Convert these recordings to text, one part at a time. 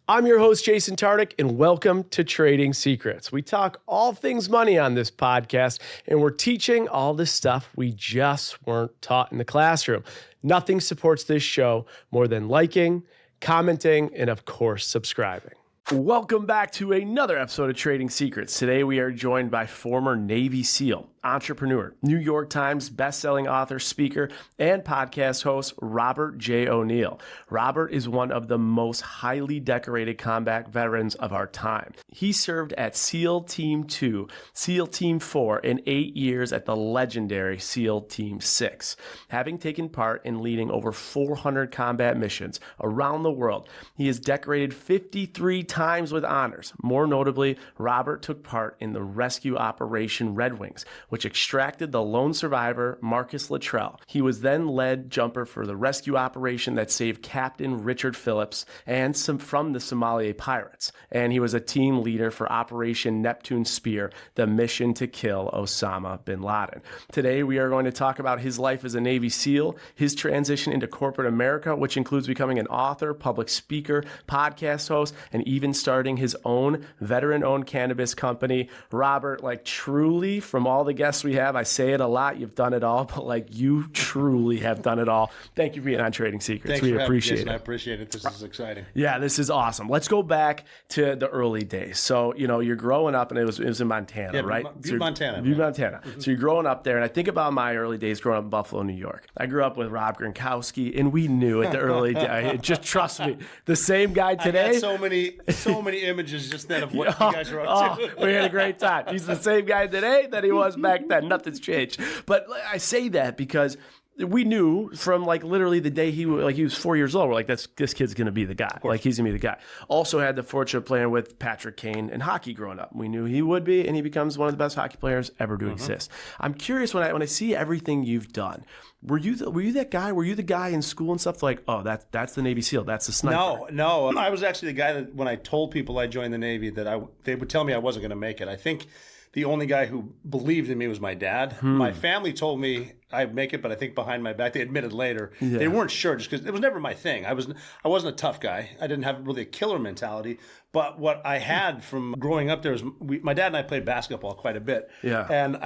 I'm your host, Jason Tartick, and welcome to Trading Secrets. We talk all things money on this podcast, and we're teaching all the stuff we just weren't taught in the classroom. Nothing supports this show more than liking, commenting, and of course, subscribing. Welcome back to another episode of Trading Secrets. Today we are joined by former Navy SEAL, entrepreneur, New York Times bestselling author, speaker, and podcast host, Robert J. O'Neill. Robert is one of the most highly decorated combat veterans of our time. He served at SEAL Team 2, SEAL Team 4, and 8 years at the legendary SEAL Team 6. Having taken part in leading over 400 combat missions around the world, he is decorated 53 times with honors. More notably, Robert took part in the rescue Operation Red Wings, which extracted the lone survivor, Marcus Latrell. He was then lead jumper for the rescue operation that saved Captain Richard Phillips and from the Somali Pirates. And he was a team leader for Operation Neptune Spear, the mission to kill Osama Bin Laden. Today, we are going to talk about his life as a Navy SEAL, his transition into corporate America, which includes becoming an author, public speaker, podcast host, and even starting his own veteran-owned cannabis company. Robert, truly, from all the guests we have, I say it a lot, you've done it all, but you truly have done it all. Thank you for being on Trading Secrets. Thanks we for appreciate having me, Jason. it. I appreciate it. This is exciting. Yeah, this is awesome. Let's go back to the early days. So, you're growing up, and it was in Montana, right? Butte, Montana. Butte, Montana. Mm-hmm. So you're growing up there, and I think about my early days growing up in Buffalo, New York. I grew up with Rob Gronkowski, and we knew at the early day. Just trust me, the same guy today. I had so many images just then of what you guys were up to. We had a great time. He's the same guy today that he was back then. Nothing's changed. But I say that because we knew from literally the day he was 4 years old, we're like, this kid's going to be the guy. He's going to be the guy. Also had the fortune of playing with Patrick Kane in hockey growing up. We knew he would be, and he becomes one of the best hockey players ever to exist. I'm curious when I see everything you've done. Were you that guy? Were you the guy in school and stuff that's the Navy SEAL, that's the sniper? No. I was actually the guy that when I told people I joined the Navy that they would tell me I wasn't going to make it. I think the only guy who believed in me was my dad. My family told me I'd make it, but I think behind my back, they admitted later, they weren't sure just because it was never my thing. I wasn't a tough guy. I didn't have really a killer mentality. But what I had from growing up there was my dad and I played basketball quite a bit. Yeah. And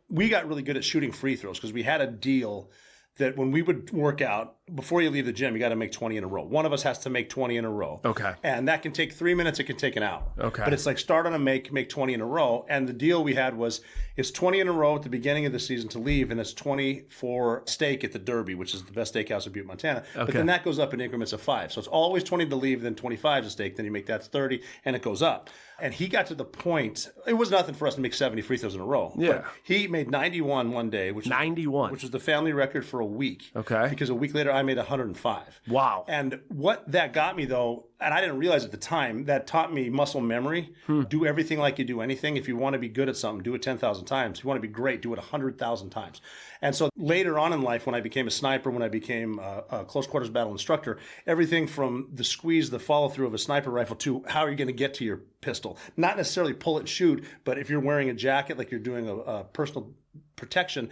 we got really good at shooting free throws because we had a deal that when we would work out, before you leave the gym, you got to make 20 in a row. One of us has to make 20 in a row. Okay. And that can take 3 minutes. It can take an hour. Okay. But it's start on a make 20 in a row. And the deal we had was it's 20 in a row at the beginning of the season to leave, and it's 20 for steak at the Derby, which is the best steakhouse in Butte, Montana. Okay. But then that goes up in increments of 5. So it's always 20 to leave, then 25 to steak. Then you make that 30, and it goes up. And he got to the point, it was nothing for us to make 70 free throws in a row. Yeah. But he made 91 one day, which was the family record for a week. Okay. Because a week later, I made 105. Wow. And what that got me, though, and I didn't realize at the time, that taught me muscle memory. Do everything like you do anything. If you want to be good at something, do it 10,000 times. If you want to be great, do it 100,000 times. And so later on in life, when I became a sniper, when I became a close quarters battle instructor, everything from the squeeze, the follow through of a sniper rifle to how are you going to get to your pistol? Not necessarily pull it, shoot, but if you're wearing a jacket, like you're doing a personal protection,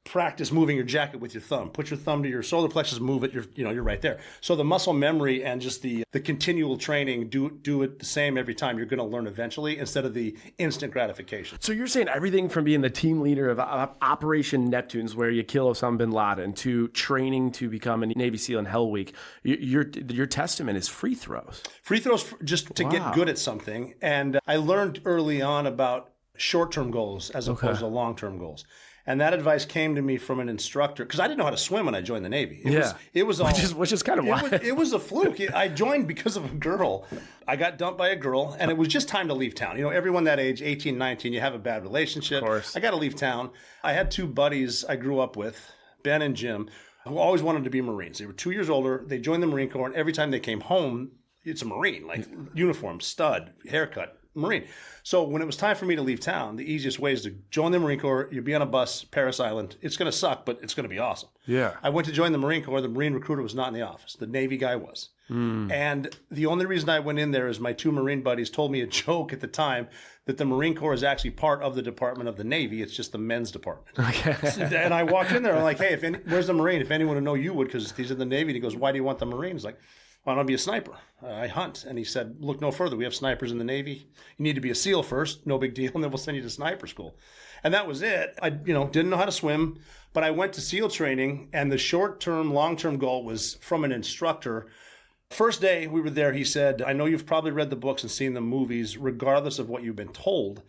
practice moving your jacket with your thumb. Put your thumb to your solar plexus, move it. You're right there. So the muscle memory and just the continual training, do it the same every time. You're going to learn eventually instead of the instant gratification. So you're saying everything from being the team leader of Operation Neptune's, where you kill Osama Bin Laden, to training to become a Navy SEAL in Hell Week, your testament is free throws. Free throws just to get good at something. And I learned early on about short-term goals as opposed to long-term goals. And that advice came to me from an instructor because I didn't know how to swim when I joined the Navy. It was all, which is kind of wild. It was a fluke. I joined because of a girl. I got dumped by a girl, and it was just time to leave town. Everyone that age, 18, 19, you have a bad relationship. Of course. I got to leave town. I had two buddies I grew up with, Ben and Jim, who always wanted to be Marines. They were 2 years older. They joined the Marine Corps, and every time they came home, it's a Marine, uniform, stud, haircut. Marine. So when it was time for me to leave town, the easiest way is to join the Marine Corps. You'll be on a bus, Paris Island. It's going to suck, but it's going to be awesome. Yeah. I went to join the Marine Corps. The Marine recruiter was not in the office. The Navy guy was. And the only reason I went in there is my two Marine buddies told me a joke at the time that the Marine Corps is actually part of the Department of the Navy. It's just the men's department. Okay. And I walked in there. I'm like, hey, where's the Marine? If anyone would know, you would, because he's in the Navy. And he goes, why do you want the Marine? He's like, I want to be a sniper. I hunt. And he said, look no further. We have snipers in the Navy. You need to be a SEAL first. No big deal. And then we'll send you to sniper school. And that was it. I, didn't know how to swim, but I went to SEAL training, and the short-term, long-term goal was from an instructor. First day we were there, he said, I know you've probably read the books and seen the movies. Regardless of what you've been told,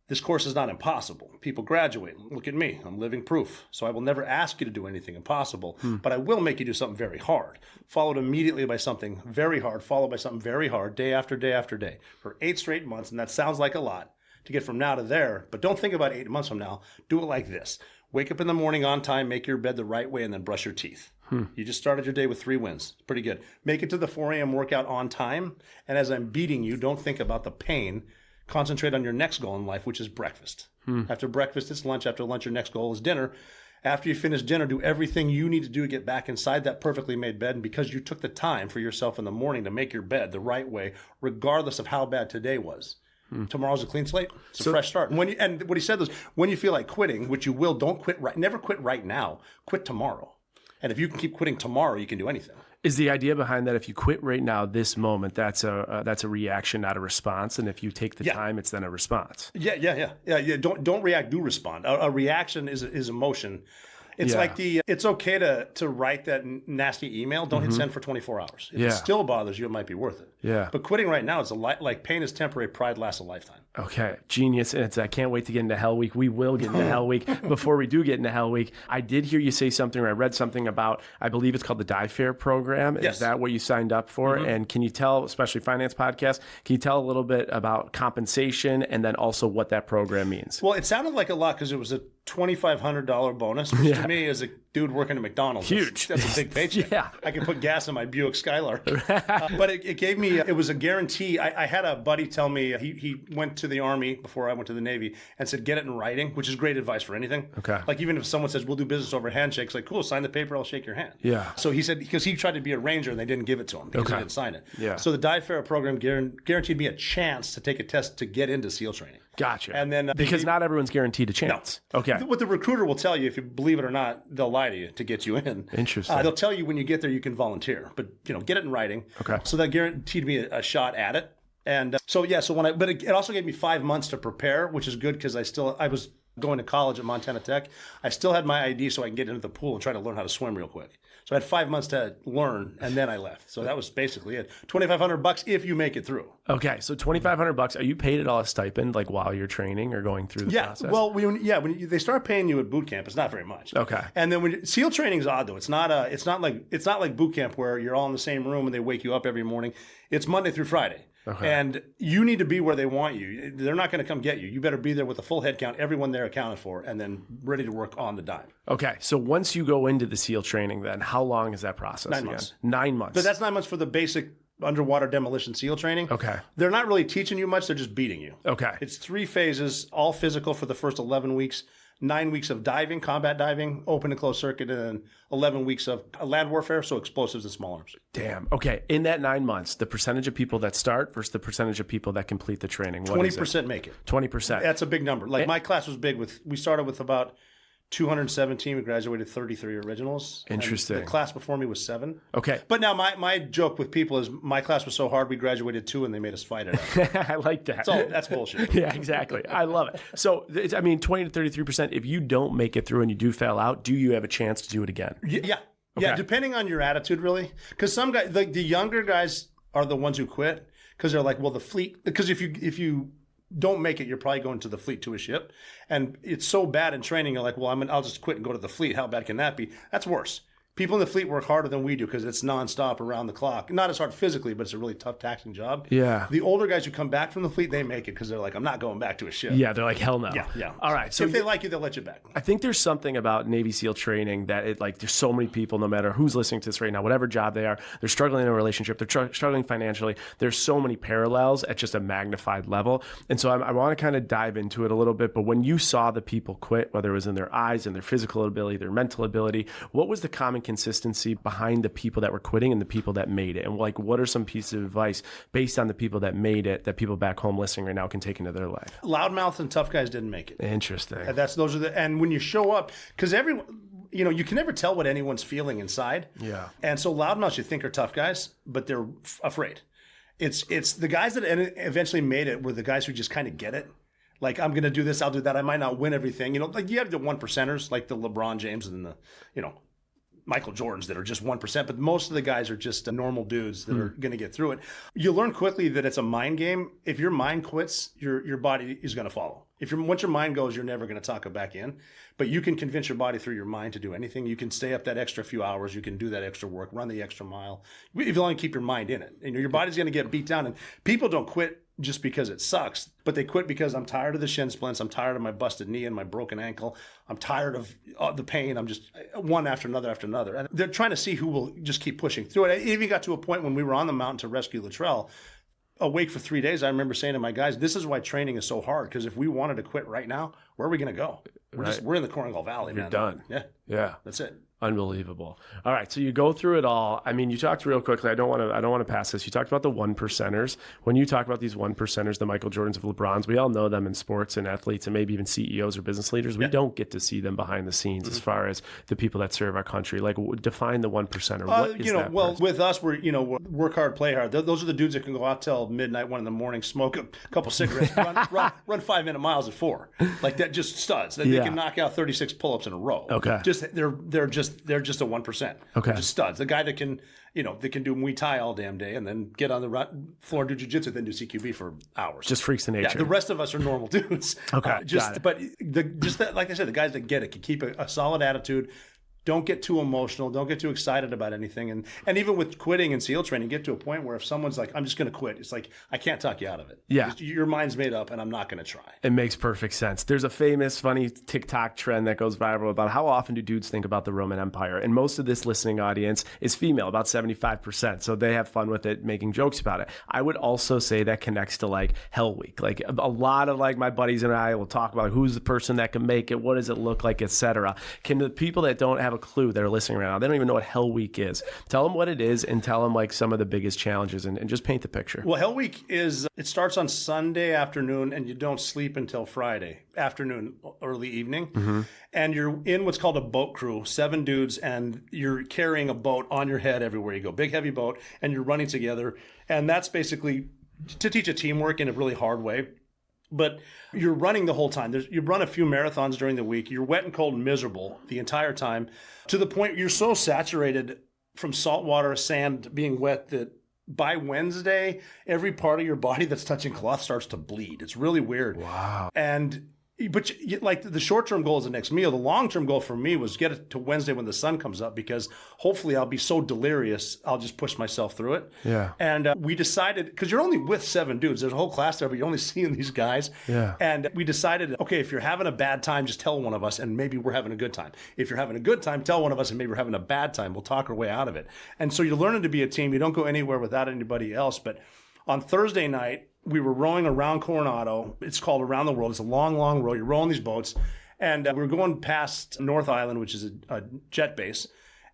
this course is not impossible. People graduate. Look at me. I'm living proof. So I will never ask you to do anything impossible, but I will make you do something very hard, followed immediately by something very hard, followed by something very hard, day after day after day, for 8 straight months. And that sounds like a lot to get from now to there, but don't think about 8 months from now. Do it like this. Wake up in the morning on time, make your bed the right way, and then brush your teeth. You just started your day with 3 wins. Pretty good. Make it to the 4 a.m. workout on time. And as I'm beating you, don't think about the pain. Concentrate on your next goal in life, which is breakfast. After breakfast, it's lunch. After lunch, your next goal is dinner. After you finish dinner, do everything you need to do to get back inside that perfectly made bed. And because you took the time for yourself in the morning to make your bed the right way, regardless of how bad today was, tomorrow's a clean slate. It's a fresh start. And what he said was, when you feel like quitting, which you will, don't quit right. Never quit right now. Quit tomorrow. And if you can keep quitting tomorrow, you can do anything. Is the idea behind that if you quit right now, this moment, that's a reaction, not a response, and if you take the time, it's then a response. Yeah. Don't react, do respond. A reaction is emotion. It's like it's okay to write that nasty email. Don't hit send for 24 hours. If it still bothers you, it might be worth it. Yeah. But quitting right now is like pain is temporary, pride lasts a lifetime. Okay, genius. And I can't wait to get into Hell Week. We will get into Hell Week. Before we do get into Hell Week, I did hear you say something, or I read something about, I believe it's called the Die Fair program. Yes. Is that what you signed up for? And can you tell, especially finance podcast, can you tell a little bit about compensation and then also what that program means? Well, it sounded like a lot because it was a $2,500 bonus, which to me is a dude working at McDonald's. Huge. That's a big paycheck. I can put gas in my Buick Skylark. But it gave me, it was a guarantee. I had a buddy tell me, he went to the Army before I went to the Navy and said, get it in writing, which is great advice for anything. Okay. Like even if someone says, we'll do business over handshakes, like, cool, sign the paper, I'll shake your hand. Yeah. So he said, because he tried to be a ranger and they didn't give it to him because he didn't sign it. Yeah. So the Die Fair program guaranteed me a chance to take a test to get into SEAL training. Gotcha. And then because not everyone's guaranteed a chance. No. Okay. What the recruiter will tell you, if you believe it or not, they'll lie to you to get you in. Interesting. They'll tell you when you get there you can volunteer, but get it in writing. Okay. So that guaranteed me a shot at it. And so when but it also gave me 5 months to prepare, which is good because I was going to college at Montana Tech. I still had my ID so I can get into the pool and try to learn how to swim real quick. So I had 5 months to learn, and then I left. So that was basically it. $2,500 if you make it through. Okay, so $2,500. Are you paid at all a stipend, like while you're training or going through the process? Well, when they start paying you at boot camp, it's not very much. Okay. And then SEAL training is odd though. It's not like boot camp where you're all in the same room and they wake you up every morning. It's Monday through Friday. Okay. And you need to be where they want you. They're not going to come get you. You better be there with a full head count, everyone there accounted for, and then ready to work on the dime. Okay. So once you go into the SEAL training, then how long is that process? 9 months. 9 months. But that's 9 months for the basic underwater demolition SEAL training. Okay. They're not really teaching you much. They're just beating you. Okay. It's 3 phases, all physical for the first 11 weeks. 9 weeks of diving, combat diving, open and closed circuit, and then 11 weeks of land warfare, so explosives and small arms. Damn. Okay. In that 9 months, the percentage of people that start versus the percentage of people that complete the training, what 20% make it. 20%. That's a big number. Like my class was big. We started with about 217. We graduated 33 originals. Interesting. And the class before me was 7. Okay. But now my joke with people is my class was so hard we graduated 2 and they made us fight it out. I like that. That's bullshit. Yeah, exactly. I love it. So, 20 to 33%, if you don't make it through and you do fail out, do you have a chance to do it again? Yeah. Okay. Yeah, depending on your attitude, really. Because some guys, the younger guys are the ones who quit because they're like, well, the fleet, because if you don't make it, you're probably going to the fleet to a ship. And it's so bad in training, you're like, well, I'll just quit and go to the fleet. How bad can that be? That's worse. People in the fleet work harder than we do because it's nonstop around the clock. Not as hard physically, but it's a really tough, taxing job. Yeah. The older guys who come back from the fleet, they make it because they're like, I'm not going back to a ship. Yeah, they're like, hell no. Yeah. All right. So if they like you, they'll let you back. I think there's something about Navy SEAL training that there's so many people, no matter who's listening to this right now, whatever job they are, they're struggling in a relationship, they're struggling financially. There's so many parallels at just a magnified level. And so I want to kind of dive into it a little bit. But when you saw the people quit, whether it was in their eyes and their physical ability, their mental ability, what was the common consistency behind the people that were quitting and the people that made it? And what are some pieces of advice based on the people that made it that people back home listening right now can take into their life? Loudmouth and tough guys didn't make it. Interesting. And and when you show up, because you can never tell what anyone's feeling inside. Yeah. And so loudmouths you think are tough guys, but they're afraid. It's the guys that eventually made it were the guys who just kind of get it. Like, I'm going to do this, I'll do that. I might not win everything. Like you have the 1%ers, like the LeBron James and the, Michael Jordans that are just 1%, but most of the guys are just normal dudes that are going to get through it. You learn quickly that it's a mind game. If your mind quits, your body is going to follow. Once your mind goes, you're never going to tuck it back in. But you can convince your body through your mind to do anything. You can stay up that extra few hours. You can do that extra work, run the extra mile. If you only keep your mind in it, your body's going to get beat down. And people don't quit just because it sucks, but they quit because I'm tired of the shin splints. I'm tired of my busted knee and my broken ankle. I'm tired of the pain. I'm just one after another after another. And they're trying to see who will just keep pushing through it. It even got to a point when we were on the mountain to rescue Latrell. Awake for 3 days, I remember saying to my guys, this is why training is so hard, because if we wanted to quit right now, where are we going to go? We're in the Korengal Valley, man. You're done. Yeah. That's it. Unbelievable. All right, so you go through it all. I mean, you talked real quickly. I don't want to pass this. You talked about the 1%ers. When you talk about these 1%ers, the Michael Jordans of LeBrons, we all know them in sports and athletes and maybe even CEOs or business leaders. We don't get to see them behind the scenes as far as the people that serve our country. Like, define the 1%er. What is that person? With us, we're work hard, play hard. Those are the dudes that can go out till midnight, 1 in the morning, smoke a couple cigarettes, run 5-minute miles at 4. Like that, just studs. They can knock out 36 pull-ups in a row. Okay, they're just a 1%. Okay, just studs. The guy that can do Muay Thai all damn day and then get on the floor and do jiu-jitsu, then do CQB for hours. Just freaks of nature. Yeah, the rest of us are normal dudes. Okay, like I said, the guys that get it can keep a solid attitude. Don't get too emotional. Don't get too excited about anything. And even with quitting and SEAL training, get to a point where if someone's like, I'm just going to quit, it's like, I can't talk you out of it. Yeah. Your mind's made up and I'm not going to try. It makes perfect sense. There's a famous, funny TikTok trend that goes viral about how often do dudes think about the Roman Empire? And most of this listening audience is female, about 75%. So they have fun with it, making jokes about it. I would also say that connects to like Hell Week. Like a lot of like my buddies and I will talk about who's the person that can make it, what does it look like, etc. Can the people that don't have a clue that are listening right now, they don't even know what Hell Week is. Tell them what it is and tell them like some of the biggest challenges and just paint the picture. Well, Hell Week it starts on Sunday afternoon and you don't sleep until Friday afternoon, early evening. Mm-hmm. And you're in what's called a boat crew, 7 dudes, and you're carrying a boat on your head everywhere you go. Big, heavy boat, and you're running together. And that's basically to teach a teamwork in a really hard way. But you're running the whole time. You run a few marathons during the week. You're wet and cold and miserable the entire time, to the point you're so saturated from salt water, sand, being wet that by Wednesday, every part of your body that's touching cloth starts to bleed. It's really weird. Wow. But like the short-term goal is the next meal. The long-term goal for me was get it to Wednesday when the sun comes up, because hopefully I'll be so delirious, I'll just push myself through it. Yeah. And we decided, because you're only with 7 dudes, there's a whole class there, but you're only seeing these guys. Yeah. And we decided, okay, if you're having a bad time, just tell one of us and maybe we're having a good time. If you're having a good time, tell one of us and maybe we're having a bad time. We'll talk our way out of it. And so you're learning to be a team. You don't go anywhere without anybody else. But on Thursday night, we were rowing around Coronado. It's called Around the World. It's a long, long row. You're rowing these boats. And we were going past North Island, which is a jet base.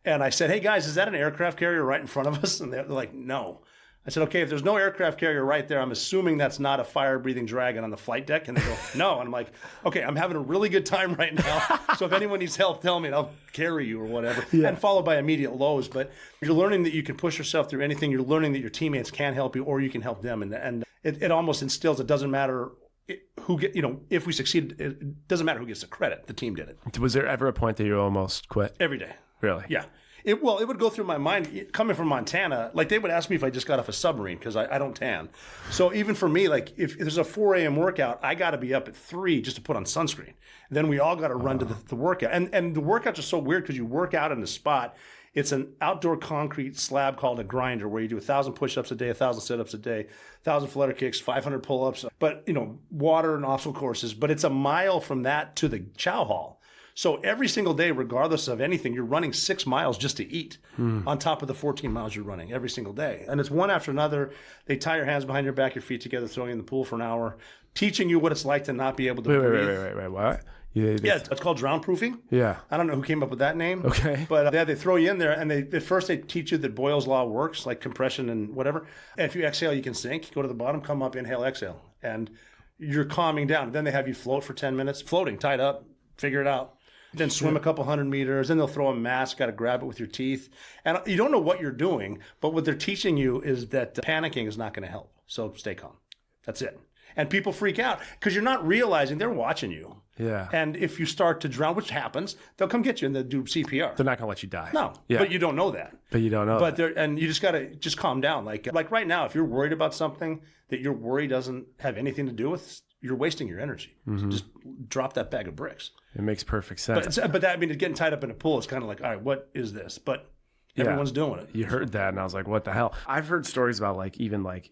And I said, hey, guys, is that an aircraft carrier right in front of us? And they're like, no. I said, okay, if there's no aircraft carrier right there, I'm assuming that's not a fire-breathing dragon on the flight deck. And they go, no. And I'm like, okay, I'm having a really good time right now. So if anyone needs help, tell me and I'll carry you or whatever. Yeah. And followed by immediate lows. But you're learning that you can push yourself through anything. You're learning that your teammates can help you or you can help them. And it almost instills, it doesn't matter if we succeed, it doesn't matter who gets the credit. The team did it. Was there ever a point that you almost quit? Every day. Really? Yeah. It would go through my mind coming from Montana. Like they would ask me if I just got off a submarine because I don't tan. So even for me, like if there's a 4 a.m. workout, I got to be up at 3 just to put on sunscreen. Then we all got to run to the workout. And the workouts are so weird because you work out in the spot. It's an outdoor concrete slab called a grinder where you do 1,000 push-ups a day, 1,000 sit-ups a day, 1,000 flutter kicks, 500 pull-ups, but water and obstacle courses. But it's a mile from that to the chow hall. So every single day, regardless of anything, you're running 6 miles just to eat on top of the 14 miles you're running every single day. And it's one after another. They tie your hands behind your back, your feet together, throw you in the pool for an hour, teaching you what it's like to not be able to breathe. Wait, what? Yeah, it's called drown proofing. Yeah. I don't know who came up with that name. Okay. But they throw you in there, and at first they teach you that Boyle's Law works, like compression and whatever. And if you exhale, you can sink. Go to the bottom, come up, inhale, exhale. And you're calming down. Then they have you float for 10 minutes, floating, tied up, figure it out. then swim a couple 100 meters, then they'll throw a mask, got to grab it with your teeth. And you don't know what you're doing, but what they're teaching you is that panicking is not going to help. So stay calm. That's it. And people freak out because you're not realizing they're watching you. Yeah. And if you start to drown, which happens, they'll come get you and they'll do CPR. They're not going to let you die. No, but you don't know that. But you don't know. But and you just got to just calm down. Like right now, if you're worried about something that your worry doesn't have anything to do with, you're wasting your energy. So just drop that bag of bricks. It makes perfect sense. But that, I mean, getting tied up in a pool is kind of like, all right, what is this? But everyone's doing it. You heard that, and I was like, what the hell? I've heard stories about like even like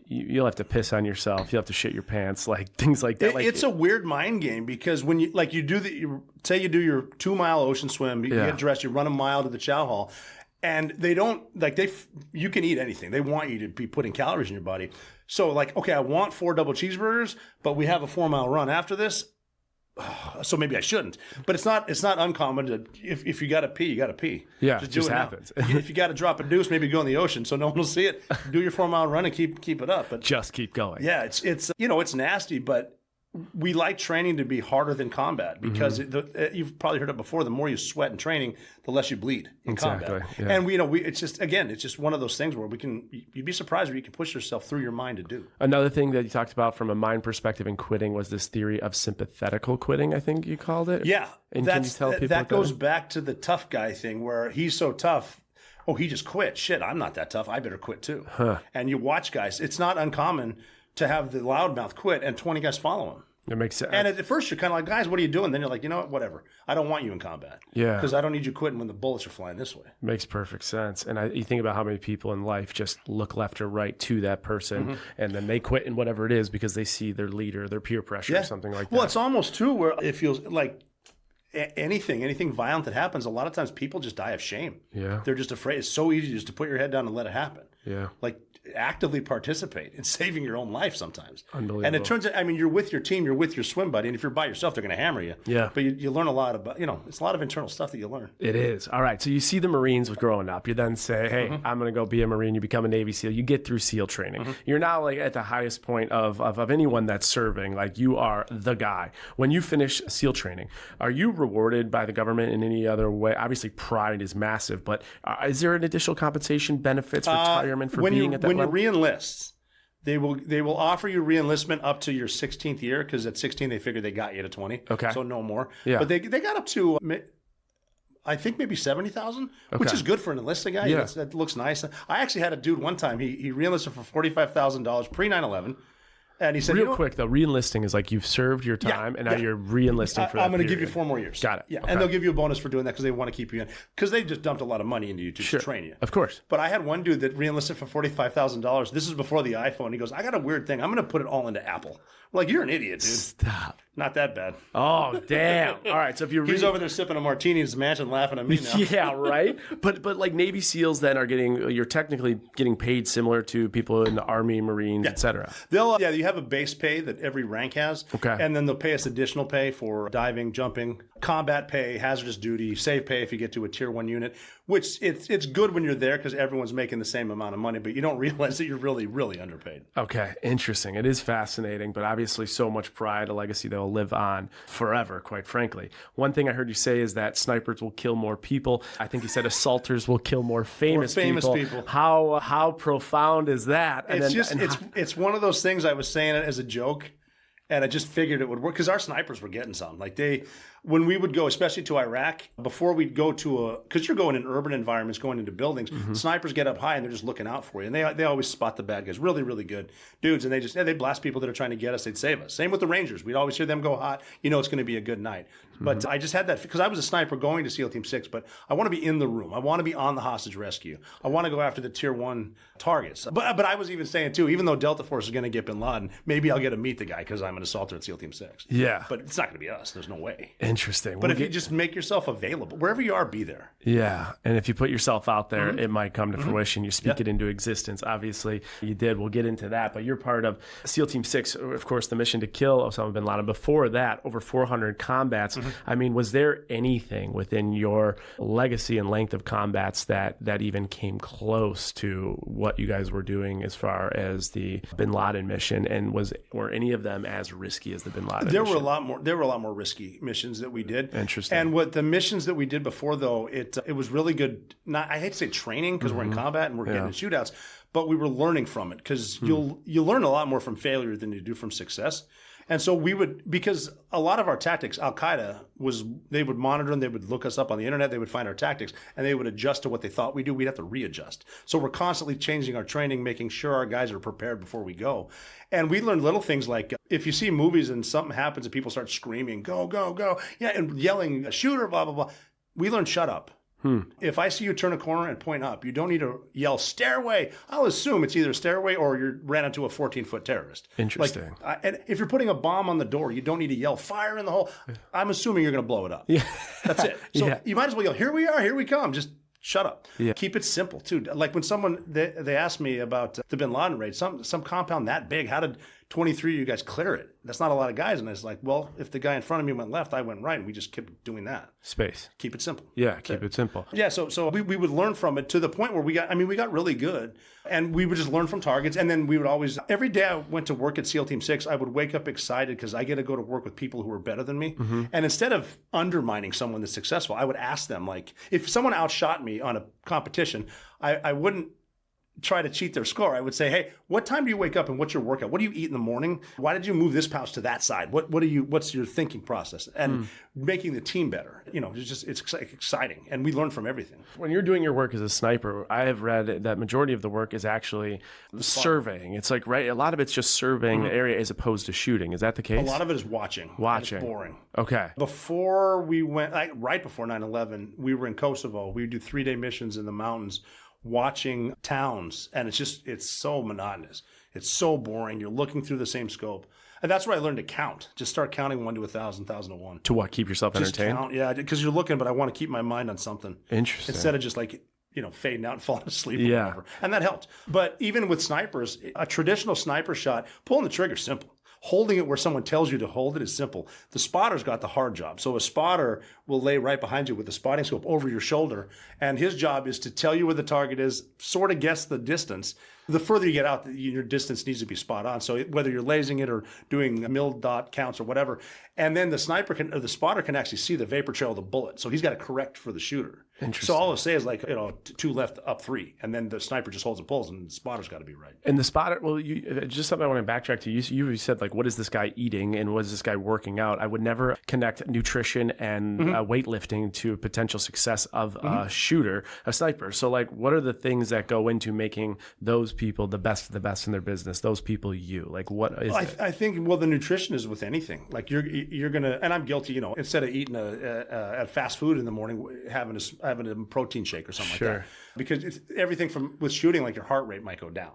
you'll have to piss on yourself, you'll have to shit your pants, like things like that. It's a weird mind game because when you say you do your 2-mile ocean swim, you get dressed, you run a mile to the chow hall, and they don't you can eat anything. They want you to be putting calories in your body. So like, okay, I want 4 double cheeseburgers, but we have a 4-mile run after this. So maybe I shouldn't, but it's not uncommon to if you got to pee, you got to pee. Yeah, just it just happens. If you got to drop a deuce, maybe go in the ocean so no one will see it. Do your 4-mile run and keep it up. But just keep going. Yeah, it's it's nasty, but we like training to be harder than combat because you've probably heard it before. The more you sweat in training, the less you bleed in combat. Yeah. And it's just one of those things where you'd be surprised where you can push yourself through your mind to do. Another thing that you talked about from a mind perspective in quitting was this theory of sympathetical quitting, I think you called it. Yeah. And can you tell people that goes back to the tough guy thing where he's so tough. Oh, he just quit. Shit, I'm not that tough. I better quit too. And you watch guys. It's not uncommon to have the loudmouth quit and 20 guys follow him. It makes sense. And at first you're kind of like, guys, what are you doing? Then you're like, you know what, whatever. I don't want you in combat. Yeah. Because I don't need you quitting when the bullets are flying this way. Makes perfect sense. And you think about how many people in life just look left or right to that person and then they quit in whatever it is because they see their leader, their peer pressure or something like that. Well, it's almost too where it feels like anything violent that happens, a lot of times people just die of shame. Yeah. They're just afraid. It's so easy just to put your head down and let it happen. Yeah. Like actively participate in saving your own life sometimes. Unbelievable. And it turns out, I mean, you're with your team, you're with your swim buddy, and if you're by yourself, they're going to hammer you. Yeah. But you learn a lot about, it's a lot of internal stuff that you learn. It is. All right. So you see the Marines growing up. You then say, hey, I'm going to go be a Marine. You become a Navy SEAL. You get through SEAL training. You're now like at the highest point of anyone that's serving. Like you are the guy. When you finish SEAL training, are you rewarded by the government in any other way? Obviously, pride is massive, but is there an additional compensation benefits, retirement for being at that level? When you re-enlist, they will offer you re-enlistment up to your 16th year because at 16 they figure they got you to 20. Okay. So no more. Yeah. But they got up to I think maybe 70,000, which is good for an enlisted guy. Yeah. That looks nice. I actually had a dude one time. He re-enlisted for $45,000 pre 9/11. And he said, real quick though, re-enlisting is like you've served your time and now you're re-enlisting for that I'm going to give period. you 4 more years. Got it. Yeah, Okay. and they'll give you a bonus for doing that because they want to keep you in. Because they just dumped a lot of money into you to train you. Of course. But I had one dude that re-enlisted for $45,000. This is before the iPhone. He goes, I got a weird thing. I'm going to put it all into Apple. I'm like, you're an idiot, dude. Stop. Not that bad. Oh, damn. All right. So if you're He's over there sipping a martini in his mansion laughing at me now. Yeah, right. But like Navy SEALs then you're technically getting paid similar to people in the Army, Marines, etc. You have a base pay that every rank has. Okay. And then they'll pay us additional pay for diving, jumping, combat pay, hazardous duty, save pay if you get to a tier 1 unit, which it's good when you're there because everyone's making the same amount of money, but you don't realize that you're really, really underpaid. Okay. Interesting. It is fascinating, but obviously so much pride, a legacy that will live on forever, quite frankly. One thing I heard you say is that snipers will kill more people. I think you said assaulters will kill more famous people. How profound is that? It's one of those things. I was saying it as a joke, and I just figured it would work because our snipers were getting some. Like when we would go, especially to Iraq, before we'd go because you're going in urban environments, going into buildings, snipers get up high and they're just looking out for you. And they always spot the bad guys, really, really good dudes. And they blast people that are trying to get us. They'd save us. Same with the Rangers. We'd always hear them go hot. It's going to be a good night. But I just had that because I was a sniper going to SEAL Team 6, but I want to be in the room. I want to be on the hostage rescue. I want to go after the tier 1 targets. But I was even saying too, even though Delta Force is going to get Bin Laden, maybe I'll get to meet the guy because I'm an assaulter at SEAL Team 6. Yeah. But it's not going to be us. There's no way. Interesting. But if you just make yourself available, wherever you are, be there. Yeah. And if you put yourself out there, it might come to fruition. You speak it into existence. Obviously, you did. We'll get into that. But you're part of SEAL Team 6, of course, the mission to kill Osama Bin Laden. Before that, over 400 combats. I mean, was there anything within your legacy and length of combats that even came close to what you guys were doing as far as the Bin Laden mission? And were any of them as as risky as the Bin Laden There mission. were a lot more risky missions that we did. Interesting. And what the missions that we did before, though, it was really good. I hate to say training because we're in combat and we're getting in shootouts, but we were learning from it because you learn a lot more from failure than you do from success. And so because a lot of our tactics, Al-Qaeda they would monitor and they would look us up on the internet, they would find our tactics, and they would adjust to what they thought we do. We'd have to readjust. So we're constantly changing our training, making sure our guys are prepared before we go. And we learned little things like if you see movies and something happens and people start screaming, go, go, go, and yelling, shooter, blah, blah, blah. We learned shut up. If I see you turn a corner and point up, you don't need to yell stairway. I'll assume it's either stairway or you ran into a 14-foot terrorist. Interesting. And if you're putting a bomb on the door, you don't need to yell fire in the hole. I'm assuming you're going to blow it up. Yeah. That's it. So you might as well yell, here we are, here we come. Just shut up. Yeah. Keep it simple too. Like when someone, they asked me about the Bin Laden raid, some compound that big, how did 23 of you guys clear it? That's not a lot of guys. And it's like, well, if the guy in front of me went left, I went right, and we just kept doing that. Space. Keep it simple. Yeah, keep it simple. Yeah, so we would learn from it to the point where we got really good, and we would just learn from targets, and then we would always, every day I went to work at SEAL Team 6, I would wake up excited because I get to go to work with people who are better than me. And instead of undermining someone that's successful, I would ask them, like, if someone outshot me on a competition, I wouldn't try to cheat their score. I would say, hey, what time do you wake up and what's your workout? What do you eat in the morning? Why did you move this pouch to that side? What's your thinking process? And making the team better. It's exciting. And we learn from everything. When you're doing your work as a sniper, I have read that majority of the work is actually surveying. It's like, right, a lot of it's just surveying the area as opposed to shooting. Is that the case? A lot of it is watching. It's boring. Okay. Before we went, right before 9/11, we were in Kosovo. We would do 3-day missions in the mountains, watching towns, and it's so monotonous. It's so boring. You're looking through the same scope. And that's where I learned to count. Just start counting 1 to 1,000, 1,000 to 1. To what? Keep yourself entertained? Count, yeah, because you're looking, but I want to keep my mind on something. Interesting. Instead of just like, fading out and falling asleep or whatever. And that helped. But even with snipers, a traditional sniper shot, pulling the trigger is simple. Holding it where someone tells you to hold it is simple. The spotter's got the hard job. So a spotter will lay right behind you with the spotting scope over your shoulder. And his job is to tell you where the target is, sort of guess the distance. The further you get out, your distance needs to be spot on. So whether you're lasing it or doing mil dot counts or whatever. And then the spotter can actually see the vapor trail of the bullet. So he's got to correct for the shooter. So all I'll say is like, 2 left, up 3. And then the sniper just holds and pulls, and the spotter's got to be right. And the spotter, just something I want to backtrack to. You said, like, what is this guy eating and what is this guy working out? I would never connect nutrition and weightlifting to potential success of a shooter, a sniper. So, like, what are the things that go into making those people the best of the best in their business? Those people, like, what is it? I think, the nutrition is with anything. Like, you're going to, and I'm guilty, instead of eating a fast food in the morning, having a protein shake or something like that. Because it's everything with shooting, like your heart rate might go down.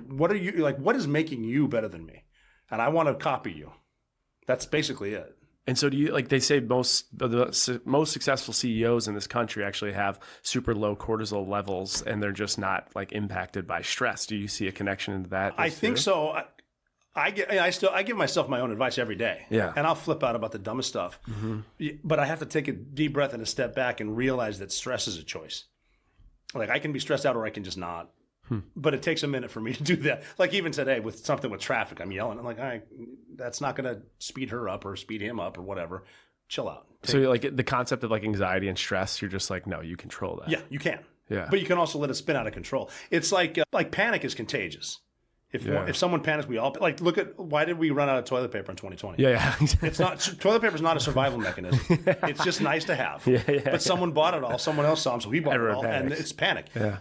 What are you, like, what is making you better than me? And I want to copy you. That's basically it. And so do you, like they say, the most successful CEOs in this country actually have super low cortisol levels and they're just not like impacted by stress. Do you see a connection into that? I think so. I give myself my own advice every day. Yeah. And I'll flip out about the dumbest stuff. But I have to take a deep breath and a step back and realize that stress is a choice. Like, I can be stressed out or I can just not. But it takes a minute for me to do that. Like even today with something with traffic, I'm yelling. I'm like, that's not going to speed her up or speed him up or whatever. Chill out. So you're like the concept of like anxiety and stress, you're just like, no, you control that. Yeah, you can. Yeah. But you can also let it spin out of control. It's like panic is contagious. If someone panics, we all like. Look at why did we run out of toilet paper in 2020? Yeah. It's not toilet paper is not a survival mechanism. It's just nice to have. But someone bought it all. Someone else saw them, so he bought it all, and it's panic. Yeah.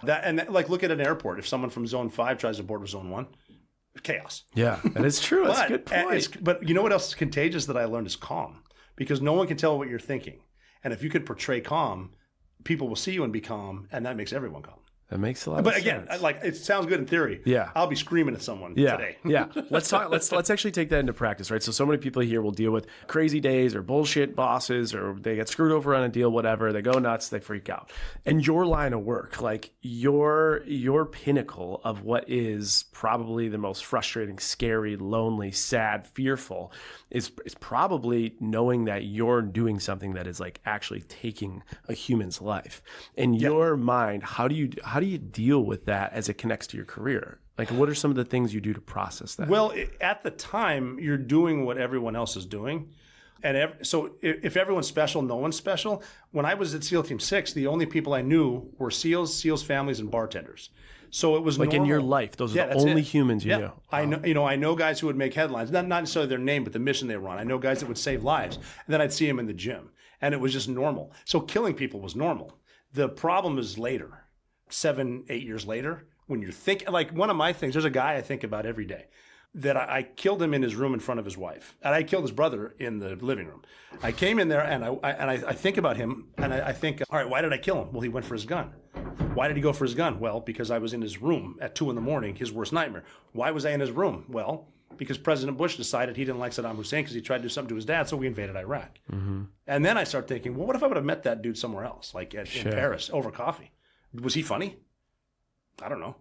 Like look at an airport. If someone from Zone 5 tries to board with Zone 1, chaos. Yeah, that is true. That's a good point. But you know what else is contagious that I learned is calm, because no one can tell what you're thinking, and if you could portray calm, people will see you and be calm, and that makes everyone calm. That makes a lot of sense. But again, like it sounds good in theory. Yeah. I'll be screaming at someone today. Let's talk. Let's actually take that into practice, right? So many people here will deal with crazy days or bullshit bosses, or they get screwed over on a deal, whatever. They go nuts, they freak out. And your line of work, like your pinnacle of what is probably the most frustrating, scary, lonely, sad, fearful, is probably knowing that you're doing something that is like actually taking a human's life. In your mind, how do you how do you deal with that as it connects to your career? Like, what are some of the things you do to process that? Well, at the time, you're doing what everyone else is doing. And so if everyone's special, no one's special. When I was at SEAL Team 6, the only people I knew were SEALs families, and bartenders. So it was like normal. in your life, those are the only humans you knew. Wow. I know guys who would make headlines, not necessarily their name, but the mission they were on. I know guys that would save lives. And then I'd see them in the gym, and it was just normal. So killing people was normal. The problem is later, 7, 8 years later, when you're thinking, like one of my things, there's a guy I think about every day that I killed him in his room in front of his wife. And I killed his brother in the living room. I came in there and I think about him and I think, all right, why did I kill him? Well, he went for his gun. Why did he go for his gun? Well, because I was in his room at 2 a.m, his worst nightmare. Why was I in his room? Well, because President Bush decided he didn't like Saddam Hussein because he tried to do something to his dad, so we invaded Iraq. Mm-hmm. And then I start thinking, well, what if I would have met that dude somewhere else, like in Paris, over coffee? Was he funny? I don't know.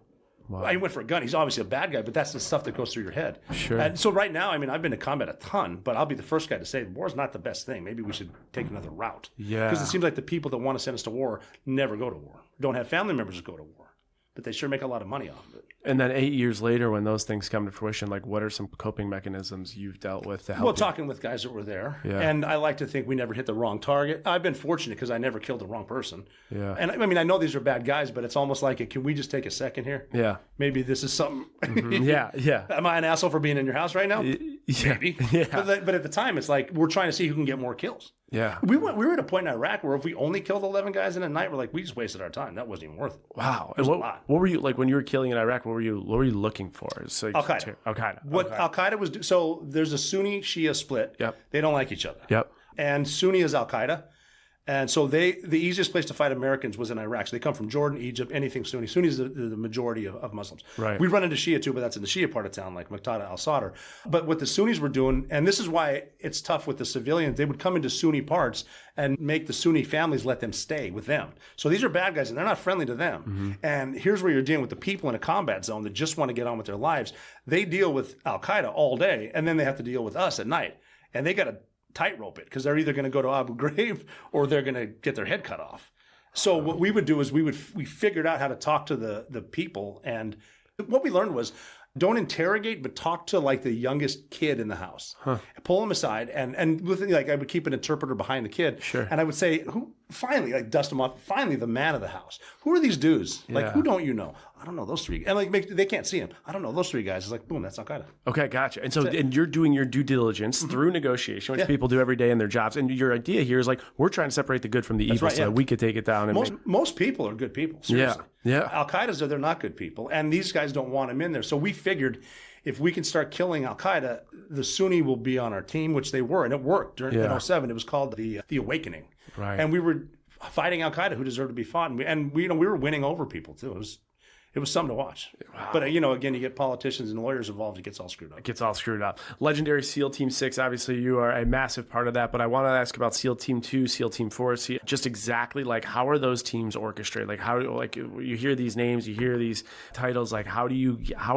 Wow. He went for a gun. He's obviously a bad guy, but that's the stuff that goes through your head. Sure. And so right now, I mean, I've been to combat a ton, but I'll be the first guy to say war's not the best thing. Maybe we should take another route. Yeah. Because it seems like the people that want to send us to war never go to war. Don't have family members that go to war, but they sure make a lot of money off of it. And then 8 years later, when those things come to fruition, like what are some coping mechanisms you've dealt with to help? Well, talking with guys that were there. Yeah. And I like to think we never hit the wrong target. I've been fortunate because I never killed the wrong person. Yeah. And I mean, I know these are bad guys, but it's almost like, can we just take a second here? Yeah. Maybe this is something. Mm-hmm. Yeah. Am I an asshole for being in your house right now? Yeah. Maybe. Yeah. But at the time, it's like we're trying to see who can get more kills. Yeah. We were at a point in Iraq where if we only killed 11 guys in a night, we're like, we just wasted our time. That wasn't even worth it. Wow. And what were you like when you were killing in Iraq? What were you looking for? So Al-Qaeda. Al-Qaeda was, so there's a Sunni Shia split. Yep. They don't like each other. Yep. And Sunni is Al-Qaeda. And so the easiest place to fight Americans was in Iraq. So they come from Jordan, Egypt, anything Sunni. Sunni is the majority of Muslims. Right. We run into Shia too, but that's in the Shia part of town, like Muqtada al-Sadr. But what the Sunnis were doing, and this is why it's tough with the civilians, they would come into Sunni parts and make the Sunni families let them stay with them. So these are bad guys, and they're not friendly to them. Mm-hmm. And here's where you're dealing with the people in a combat zone that just want to get on with their lives. They deal with Al-Qaeda all day, and then they have to deal with us at night. And they got to tightrope it because they're either going to go to Abu Ghraib or they're going to get their head cut off. So what we would do is we figured out how to talk to the people, and what we learned was don't interrogate, but talk to like the youngest kid in the house. Huh. Pull them aside, and with, like I would keep an interpreter behind the kid, sure. And I would say, "Who?" Finally, like dust them off. Finally, the man of the house. Who are these dudes? Like, who don't you know? I don't know those three. And like, they can't see him. I don't know those three guys. It's like, boom, that's Al-Qaeda. Okay, gotcha. And so, and you're doing your due diligence through negotiation, which people do every day in their jobs. And your idea here is like, we're trying to separate the good from the evil, so that we could take it down. And most people are good people. Seriously. Yeah. Al-Qaeda's they're not good people, and these guys don't want them in there. So we figured, if we can start killing Al-Qaeda, the Sunni will be on our team, which they were, and it worked during in 2007. It was called the Awakening, right? And we were fighting Al-Qaeda, who deserved to be fought, and we were winning over people too. It was something to watch. Wow. But, again, you get politicians and lawyers involved, it gets all screwed up. Legendary SEAL Team 6, obviously you are a massive part of that, but I want to ask about SEAL Team 2, SEAL Team 4, just exactly like how are those teams orchestrated? Like how, like you hear these names, you hear these titles, like how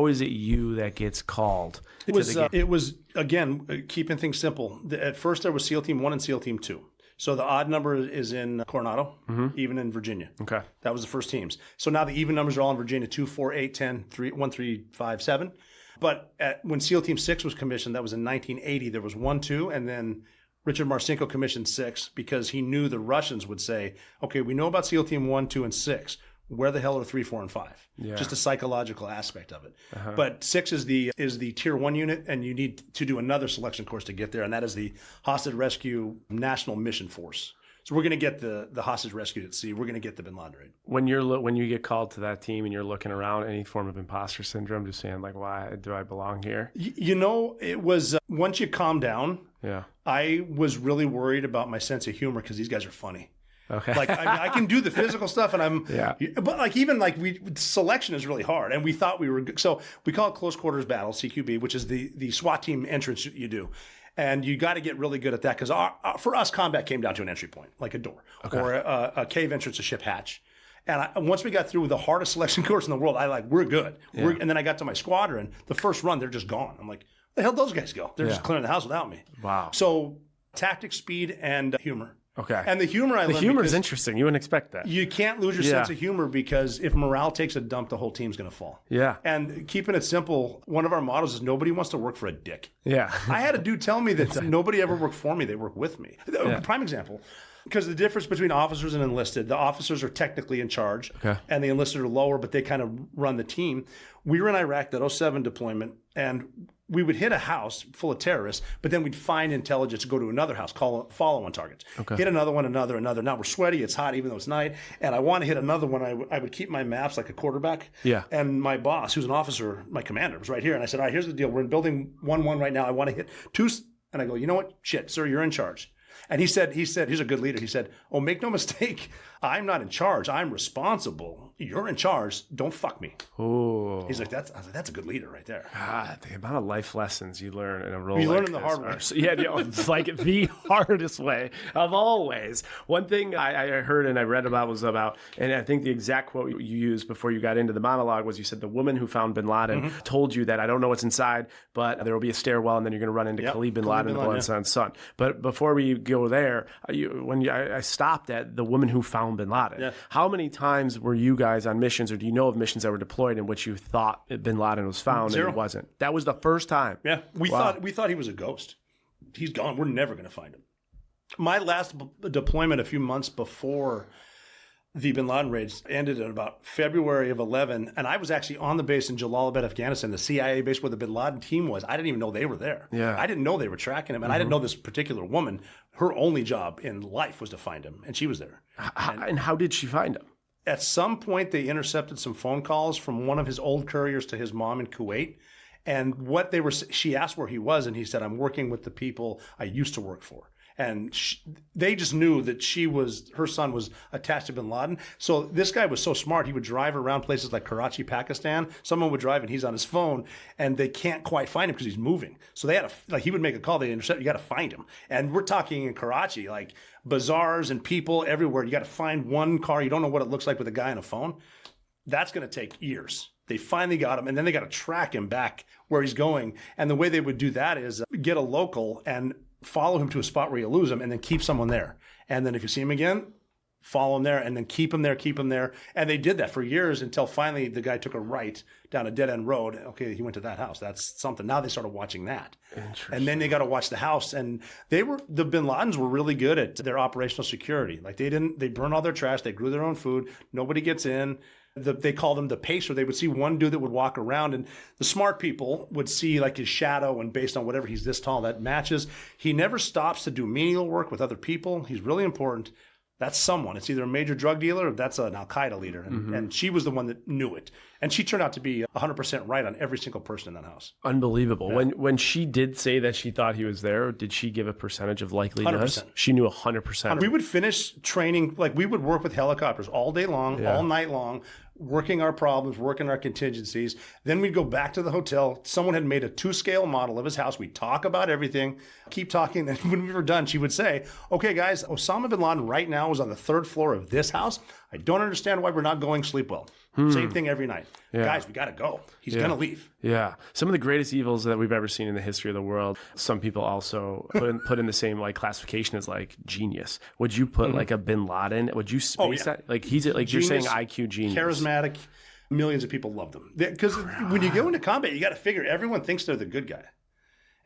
is it you that gets called? It was, again, keeping things simple. At first there was SEAL Team 1 and SEAL Team 2. So the odd number is in Coronado, even in Virginia. Okay. That was the first teams. So now the even numbers are all in Virginia, 2, 4, 8, 10, 3, 1, 3, 5, 7. But when SEAL Team 6 was commissioned, that was in 1980, there was 1, 2, and then Richard Marcinko commissioned 6 because he knew the Russians would say, okay, we know about SEAL Team 1, 2, and 6. Where the hell are 3, 4, and 5? Yeah. Just a psychological aspect of it. But 6 is the Tier 1 unit, and you need to do another selection course to get there, and that is the Hostage Rescue National Mission Force. So we're going to get the hostage rescued at sea. We're going to get the Bin Laden raid. When you get called to that team and you're looking around, any form of imposter syndrome, just saying like, why do I belong here? It was once you calm down. Yeah, I was really worried about my sense of humor because these guys are funny. Okay. Like I can do the physical stuff, and but like even like selection is really hard, and we thought we were good. So we call it close quarters battle, CQB, which is the SWAT team entrance you do, and you got to get really good at that because for us combat came down to an entry point, like a door or a cave entrance, a ship hatch. And once we got through the hardest selection course in the world, we're good. Yeah. And then I got to my squadron. The first run, they're just gone. I'm like, where the hell those guys go? They're just clearing the house without me. Wow. So tactics, speed, and humor. Okay. And the humor I learned. The humor is interesting. You wouldn't expect that. You can't lose your sense of humor, because if morale takes a dump, the whole team's going to fall. Yeah. And keeping it simple, one of our mottos is nobody wants to work for a dick. Yeah. I had a dude tell me that nobody ever worked for me, they work with me. Prime example. Because the difference between officers and enlisted, the officers are technically in charge, and the enlisted are lower, but they kind of run the team. We were in Iraq, that 07 deployment, and we would hit a house full of terrorists, but then we'd find intelligence, go to another house, follow on targets. Hit another one, another. Now we're sweaty, it's hot, even though it's night, and I want to hit another one. I would keep my maps like a quarterback. Yeah. And my boss, who's an officer, my commander, was right here, and I said, all right, here's the deal. We're in building 1-1 right now. I want to hit 2, and I go, you know what? Shit, sir, you're in charge. And he said, he's a good leader. He said, oh, make no mistake, I'm not in charge. I'm responsible. You're in charge. Don't fuck me. Oh. He's like, that's a good leader right there. God, the amount of life lessons you learn in a role you like learn in the hard way. Yeah, it's like the hardest way of all ways. One thing I heard and I read about was about, and I think the exact quote you used before you got into the monologue was, you said the woman who found Bin Laden told you that, I don't know what's inside, but there will be a stairwell and then you're going to run into Khalid Bin Laden, the son. But before we go there, I stopped at the woman who found Bin Laden. Yeah. How many times were you guys on missions, or do you know of missions that were deployed in which you thought Bin Laden was found 0. and it wasn't? That was the first time. Yeah, we thought he was a ghost. He's gone. We're never going to find him. My last deployment a few months before the Bin Laden raids ended in about February of 11, and I was actually on the base in Jalalabad, Afghanistan, the CIA base where the Bin Laden team was. I didn't even know they were there. Yeah. I didn't know they were tracking him, and I didn't know this particular woman, her only job in life was to find him, and she was there. And how did she find him? At some point, they intercepted some phone calls from one of his old couriers to his mom in Kuwait, and she asked where he was, and he said, I'm working with the people I used to work for. And they just knew that her son was attached to Bin Laden. So this guy was so smart, he would drive around places like Karachi, Pakistan. Someone would drive and he's on his phone, and they can't quite find him because he's moving. So they had he would make a call, they intercept, you got to find him. And we're talking in Karachi, like bazaars and people everywhere. You got to find one car, you don't know what it looks like with a guy on a phone. That's going to take years. They finally got him, and then they got to track him back where he's going. And the way they would do that is get a local and follow him to a spot where you lose him, and then keep someone there. And then if you see him again, follow him there, and then keep him there. And they did that for years until finally the guy took a right down a dead-end road. Okay, he went to that house. That's something. Now they started watching that. And then they got to watch the house. And the Bin Ladens were really good at their operational security. Like they burned all their trash. They grew their own food. Nobody gets in. They called him the pacer. They would see one dude that would walk around, and the smart people would see like his shadow, and based on whatever he's this tall, that matches. He never stops to do menial work with other people. He's really important. That's someone. It's either a major drug dealer or that's an Al-Qaeda leader. And she was the one that knew it. And she turned out to be 100% right on every single person in that house. Unbelievable. Yeah. When she did say that she thought he was there, did she give a percentage of likelihood? 100%. She knew 100%. We would finish training, like we would work with helicopters all day long, all night long, working our problems, working our contingencies. Then we'd go back to the hotel. Someone had made a 2-scale model of his house. We'd talk about everything, keep talking. Then when we were done, she would say, okay, guys, Osama Bin Laden right now is on the 3rd floor of this house. I don't understand why we're not going sleep well. Same thing every night. Yeah. Guys, we got to go. He's going to leave. Yeah. Some of the greatest evils that we've ever seen in the history of the world, some people also put in the same like classification as like genius. Would you put like a Bin Laden? Would you space that? Like he's like genius, you're saying IQ genius. Charismatic. Millions of people loved him. Because when you go into combat, you got to figure everyone thinks they're the good guy.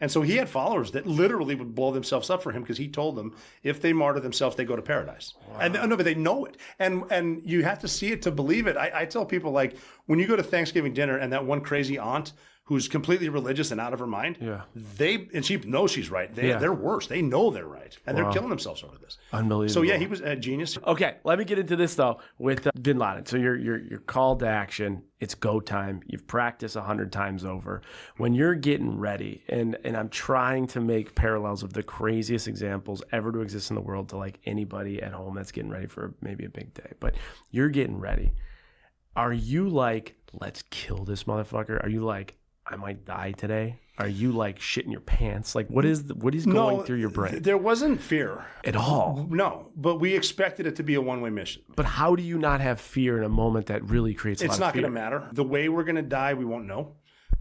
And so he had followers that literally would blow themselves up for him because he told them if they martyr themselves, they go to paradise. Wow. And no, but they know it. And you have to see it to believe it. I tell people, like, when you go to Thanksgiving dinner and that one crazy aunt who's completely religious and out of her mind, and she knows she's right. They're worse. They know they're right. And they're killing themselves over this. Unbelievable. So yeah, he was a genius. Okay, let me get into this though with Bin Laden. So you're called to action. It's go time. You've practiced 100 times over. When you're getting ready, and I'm trying to make parallels of the craziest examples ever to exist in the world to like anybody at home that's getting ready for maybe a big day, but you're getting ready. Are you like, let's kill this motherfucker? Are you like, I might die today? Are you like shitting your pants? Like what is going through your brain? There wasn't fear at all. No, but we expected it to be a one-way mission. But how do you not have fear in a moment that really creates a lot of fear? It's not going to matter. The way we're going to die, we won't know.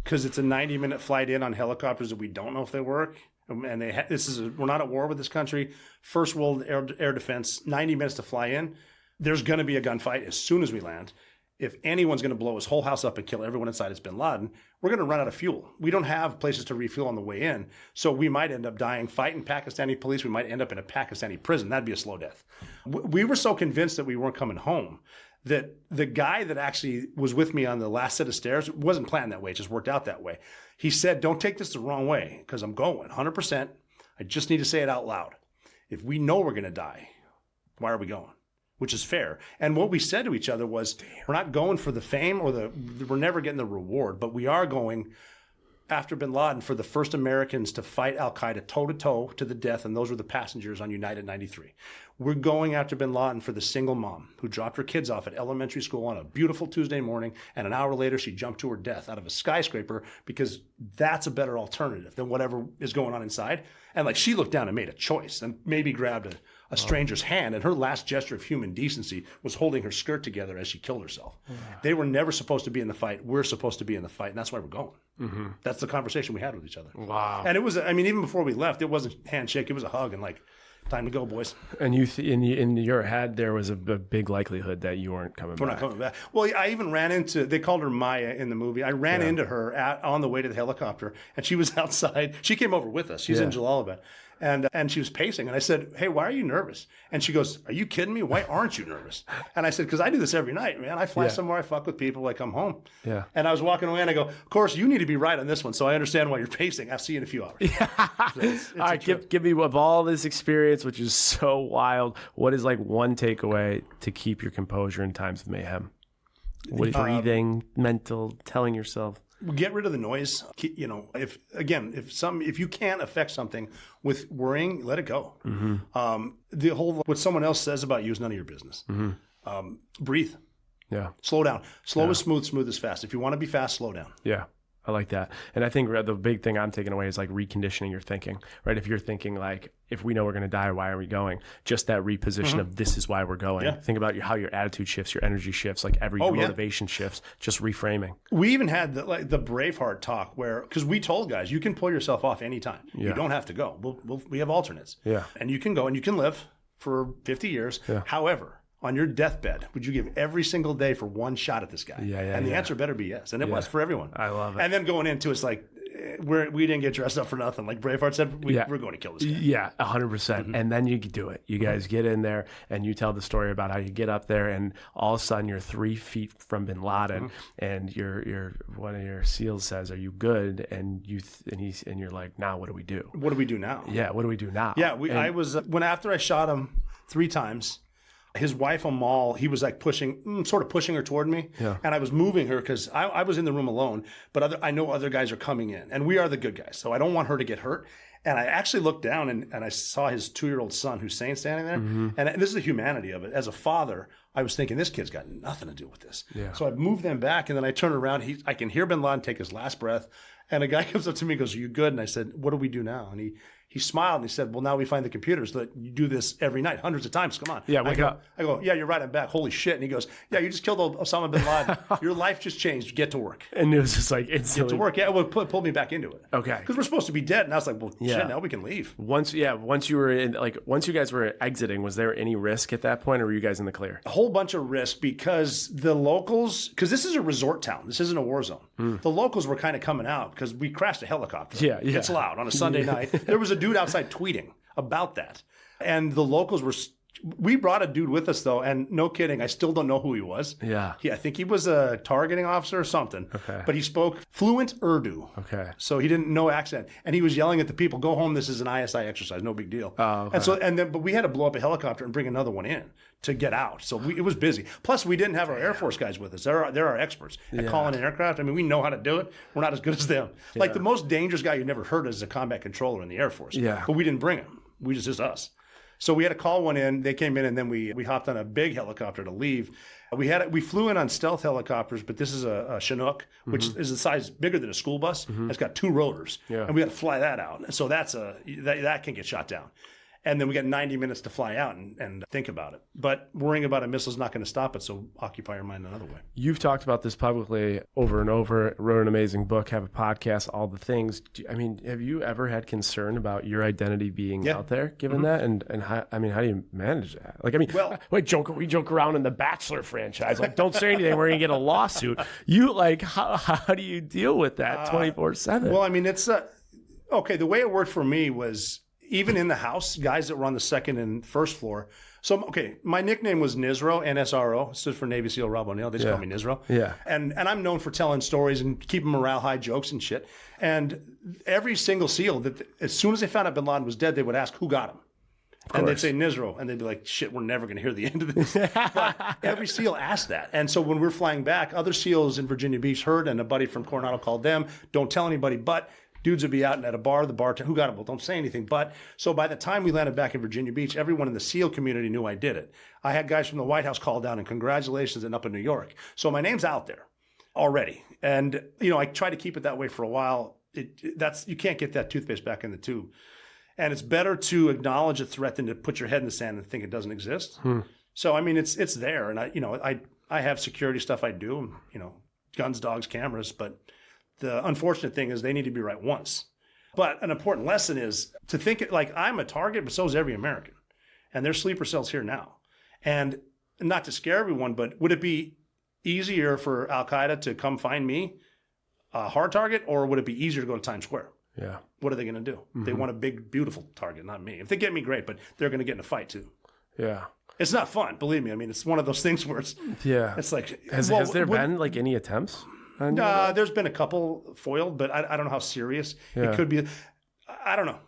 because it's a 90-minute flight in on helicopters that we don't know if they work. And we're not at war with this country. First world air defense, 90 minutes to fly in. There's going to be a gunfight as soon as we land. If anyone's going to blow his whole house up and kill everyone inside, it's Bin Laden. We're going to run out of fuel. We don't have places to refuel on the way in. So we might end up dying fighting Pakistani police. We might end up in a Pakistani prison. That'd be a slow death. We were so convinced that we weren't coming home that the guy that actually was with me on the last set of stairs, it wasn't planned that way. It just worked out that way. He said, don't take this the wrong way because I'm going 100%. I just need to say it out loud. If we know we're going to die, why are we going? Which is fair. And what we said to each other was, we're not going for the fame we're never getting the reward, but we are going after Bin Laden for the first Americans to fight Al-Qaeda toe-to-toe to the death, and those were the passengers on United 93. We're going after Bin Laden for the single mom who dropped her kids off at elementary school on a beautiful Tuesday morning, and an hour later she jumped to her death out of a skyscraper because that's a better alternative than whatever is going on inside. And like, she looked down and made a choice and maybe grabbed a stranger's hand, and her last gesture of human decency was holding her skirt together as she killed herself. They were never supposed to be in the fight. We're supposed to be in the fight, and that's why we're going. Mm-hmm. That's the conversation we had with each other. Wow. And it was, even before we left, it wasn't handshake, it was a hug and like, time to go, boys. And in your head, there was a big likelihood that you weren't coming back. We're not coming back. Well, I even ran into, they called her Maya in the movie. I ran into her on the way to the helicopter, and she was outside. She came over with us. She's in Jalalabad. And she was pacing. And I said, hey, why are you nervous? And she goes, are you kidding me? Why aren't you nervous? And I said, because I do this every night, man. I fly somewhere, I fuck with people, I come home. Yeah. And I was walking away, and I go, of course, you need to be right on this one, so I understand why you're pacing. I'll see you in a few hours. Yeah. So it's all right, give me, of all this experience, which is so wild, what is like one takeaway to keep your composure in times of mayhem? What is breathing, mental, telling yourself? Get rid of the noise. If you can't affect something with worrying, let it go. Mm-hmm. The whole what someone else says about you is none of your business. Mm-hmm. Breathe. Yeah. Slow down. Slow is smooth. Smooth is fast. If you want to be fast, slow down. Yeah. I like that. And I think the big thing I'm taking away is like reconditioning your thinking, right? If you're thinking like, if we know we're going to die, why are we going? Just that reposition of this is why we're going. Yeah. Think about how your attitude shifts, your energy shifts, like every motivation shifts, just reframing. We even had the Braveheart talk because we told guys, you can pull yourself off anytime. Yeah. You don't have to go. We have alternates. Yeah. And you can go and you can live for 50 years. Yeah. However, on your deathbed, would you give every single day for one shot at this guy? And the answer better be yes. And it was for everyone. I love it. And then going into it's like, we didn't get dressed up for nothing. Like Braveheart said, we're going to kill this guy. Yeah, 100%. Mm-hmm. And then you do it. You guys get in there and you tell the story about how you get up there and all of a sudden you're 3 feet from Bin Laden and your one of your SEALs says, "Are you good?" And you're like, "Now what do we do? What do we do now?" Yeah, what do we do now? Yeah, I was after I shot him 3 times. His wife, Amal, he was like sort of pushing her toward me. Yeah. And I was moving her because I was in the room alone, but I know other guys are coming in. And we are the good guys, so I don't want her to get hurt. And I actually looked down and I saw his 2-year-old son, Hussein, standing there. Mm-hmm. And this is the humanity of it. As a father, I was thinking, this kid's got nothing to do with this. Yeah. So I moved them back, and then I turned around. I can hear Bin Laden take his last breath. And a guy comes up to me and goes, "Are you good?" And I said, "What do we do now?" And he smiled and he said, "Well, now we find the computers that you do this every night, hundreds of times. Come on." Yeah, wake up. I go, "Yeah, you're right. I'm back. Holy shit." And he goes, "Yeah, you just killed Osama Bin Laden. Your life just changed. Get to work." And it was just like instantly. Get to work. Yeah, well, pulled me back into it. Okay. Because we're supposed to be dead. And I was like, well, shit, now we can leave. Once you guys were exiting, was there any risk at that point, or were you guys in the clear? A whole bunch of risk because the locals, because this is a resort town. This isn't a war zone. The locals were kind of coming out because we crashed a helicopter. Yeah. It's loud on a Sunday night. There was a dude outside tweeting about that. And the locals were... We brought a dude with us, though, and no kidding, I still don't know who he was. Yeah. I think he was a targeting officer or something. Okay. But he spoke fluent Urdu. Okay. So he didn't know accent. And he was yelling at the people, "Go home, this is an ISI exercise, no big deal." Oh, okay. But we had to blow up a helicopter and bring another one in to get out. So it was busy. Plus, we didn't have our Air Force guys with us. They're our experts at calling an aircraft. I mean, we know how to do it. We're not as good as them. Yeah. Like the most dangerous guy you never heard is a combat controller in the Air Force. Yeah. But we didn't bring him. We just us. So we had to call one in. They came in, and then we hopped on a big helicopter to leave. We flew in on stealth helicopters, but this is a Chinook, which is the size bigger than a school bus. It's got 2 rotors, and we had to fly that out. So that can get shot down. And then we got 90 minutes to fly out and think about it. But worrying about a missile is not going to stop it, so occupy your mind another way. You've talked about this publicly over and over, wrote an amazing book, have a podcast, all the things. Have you ever had concern about your identity being out there, given that? And how do you manage that? We joke around in the Bachelor franchise, like, don't say anything, we're going to get a lawsuit. How do you deal with that 24/7? Well, it's, okay, the way it worked for me was, even in the house, guys that were on the second and first floor. So, okay, my nickname was Nisro, NSRO, stood for Navy SEAL Rob O'Neill. They just call me Nisro. Yeah. And I'm known for telling stories and keeping morale high, jokes and shit. And every single SEAL, that as soon as they found out Bin Laden was dead, they would ask, who got him? And they'd say Nisro. And they'd be like, shit, we're never going to hear the end of this. But every SEAL asked that. And so when we're flying back, other SEALs in Virginia Beach heard, and a buddy from Coronado called them, don't tell anybody, but dudes would be out at a bar, the bartender, who got him? Well, don't say anything. But so by the time we landed back in Virginia Beach, everyone in the SEAL community knew I did it. I had guys from the White House call down and congratulations and up in New York. So my name's out there already. And, I tried to keep it that way for a while. You can't get that toothpaste back in the tube. And it's better to acknowledge a threat than to put your head in the sand and think it doesn't exist. So, it's there. And I have security stuff I do, guns, dogs, cameras, but the unfortunate thing is they need to be right once. But an important lesson is to think it like I'm a target, but so is every American. And there's sleeper cells here now. And not to scare everyone, but would it be easier for Al-Qaeda to come find me, a hard target, or would it be easier to go to Times Square? Yeah. What are they going to do? They want a big, beautiful target, not me. If they get me, great, but they're going to get in a fight too. Yeah. It's not fun, believe me. It's one of those things where it's like... Has there been any attempts? There's been a couple foiled, but I don't know how serious it could be. I don't know.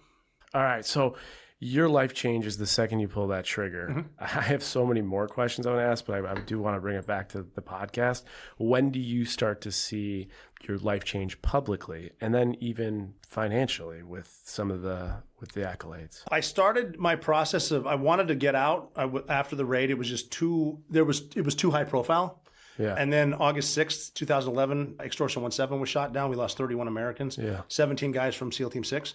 All right. So your life changes the second you pull that trigger. I have so many more questions I want to ask, but I do want to bring it back to the podcast. When do you start to see your life change publicly and then even financially with some of the accolades? I started my process of, I wanted to get out after the raid. It was just it was too high profile. Yeah. And then August 6th, 2011, Extortion 17 was shot down. We lost 31 Americans, 17 guys from SEAL Team 6.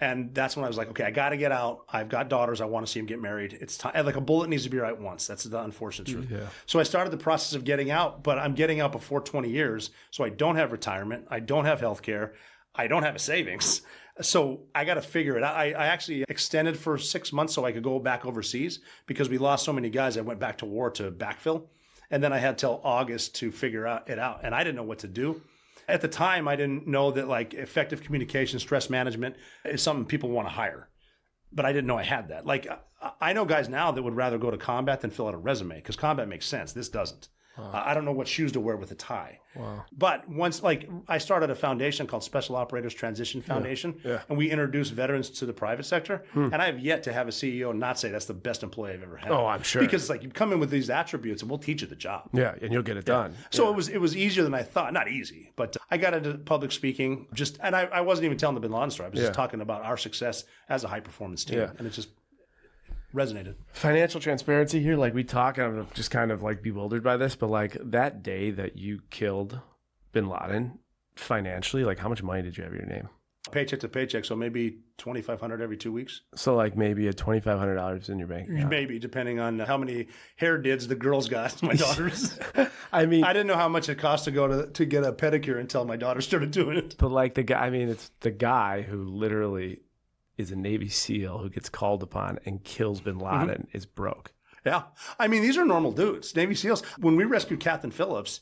And that's when I was like, okay, I got to get out. I've got daughters. I want to see them get married. It's time. Like a bullet needs to be right once. That's the unfortunate truth. Yeah. So I started the process of getting out, but I'm getting out before 20 years. So I don't have retirement. I don't have health care. I don't have a savings. So I got to figure it out. I actually extended for 6 months so I could go back overseas because we lost so many guys. I went back to war to backfill. And then I had till August to figure it out. And I didn't know what to do. At the time, I didn't know that effective communication, stress management is something people want to hire. But I didn't know I had that. I know guys now that would rather go to combat than fill out a resume because combat makes sense. This doesn't. I don't know what shoes to wear with a tie. Wow. But once, I started a foundation called Special Operators Transition Foundation, and we introduced veterans to the private sector. And I have yet to have a CEO not say that's the best employee I've ever had. Oh, I'm sure. Because you come in with these attributes and we'll teach you the job. Yeah, and you'll get it done. So it was easier than I thought. Not easy, but I got into public speaking. And I wasn't even telling the Bin Laden story. I was just talking about our success as a high performance team, and it just resonated. Financial transparency here, we talk, and I'm just kind of bewildered by this, but that day that you killed Bin Laden, financially, how much money did you have in your name? Paycheck to paycheck, so maybe $2,500 every 2 weeks. So maybe a $2,500 in your bank account. Maybe, depending on how many hair dids the girls got, my daughters. I didn't know how much it cost to go to get a pedicure until my daughter started doing it. But the guy, it's the guy who literally is a Navy SEAL who gets called upon and kills Bin Laden is broke. Yeah. These are normal dudes, Navy SEALs. When we rescued Captain Phillips,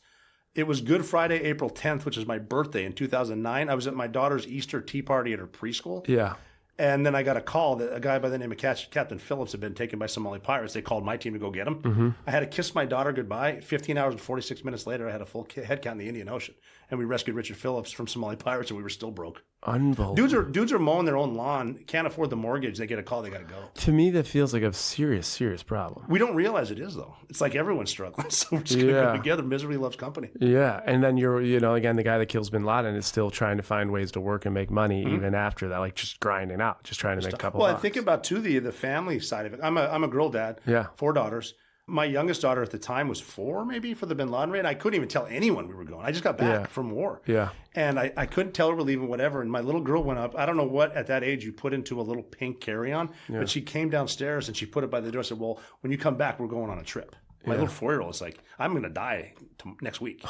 it was Good Friday, April 10th, which is my birthday in 2009. I was at my daughter's Easter tea party at her preschool. Yeah. And then I got a call that a guy by the name of Captain Phillips had been taken by Somali Pirates. They called my team to go get him. I had to kiss my daughter goodbye. 15 hours and 46 minutes later, I had a full head count in the Indian Ocean. And we rescued Richard Phillips from Somali Pirates, and we were still broke. Unbelievable. Dudes are mowing their own lawn, can't afford the mortgage. They get a call, they got to go. To me, that feels like a serious, serious problem. We don't realize it is, though. It's like everyone's struggling, so we're just going to go together. Misery loves company. Yeah, and then again, the guy that kills Bin Laden is still trying to find ways to work and make money even after that, just grinding out, just trying to make a couple bucks. I think about, too, the family side of it. I'm a girl dad, 4 daughters. My youngest daughter at the time was 4, maybe, for the Bin Laden raid. I couldn't even tell anyone we were going. I just got back from war. Yeah. And I couldn't tell her we're leaving, whatever. And my little girl went up. I don't know what at that age you put into a little pink carry-on, but she came downstairs and she put it by the door and said, well, when you come back, we're going on a trip. My little 4-year-old is like, I'm going to die next week.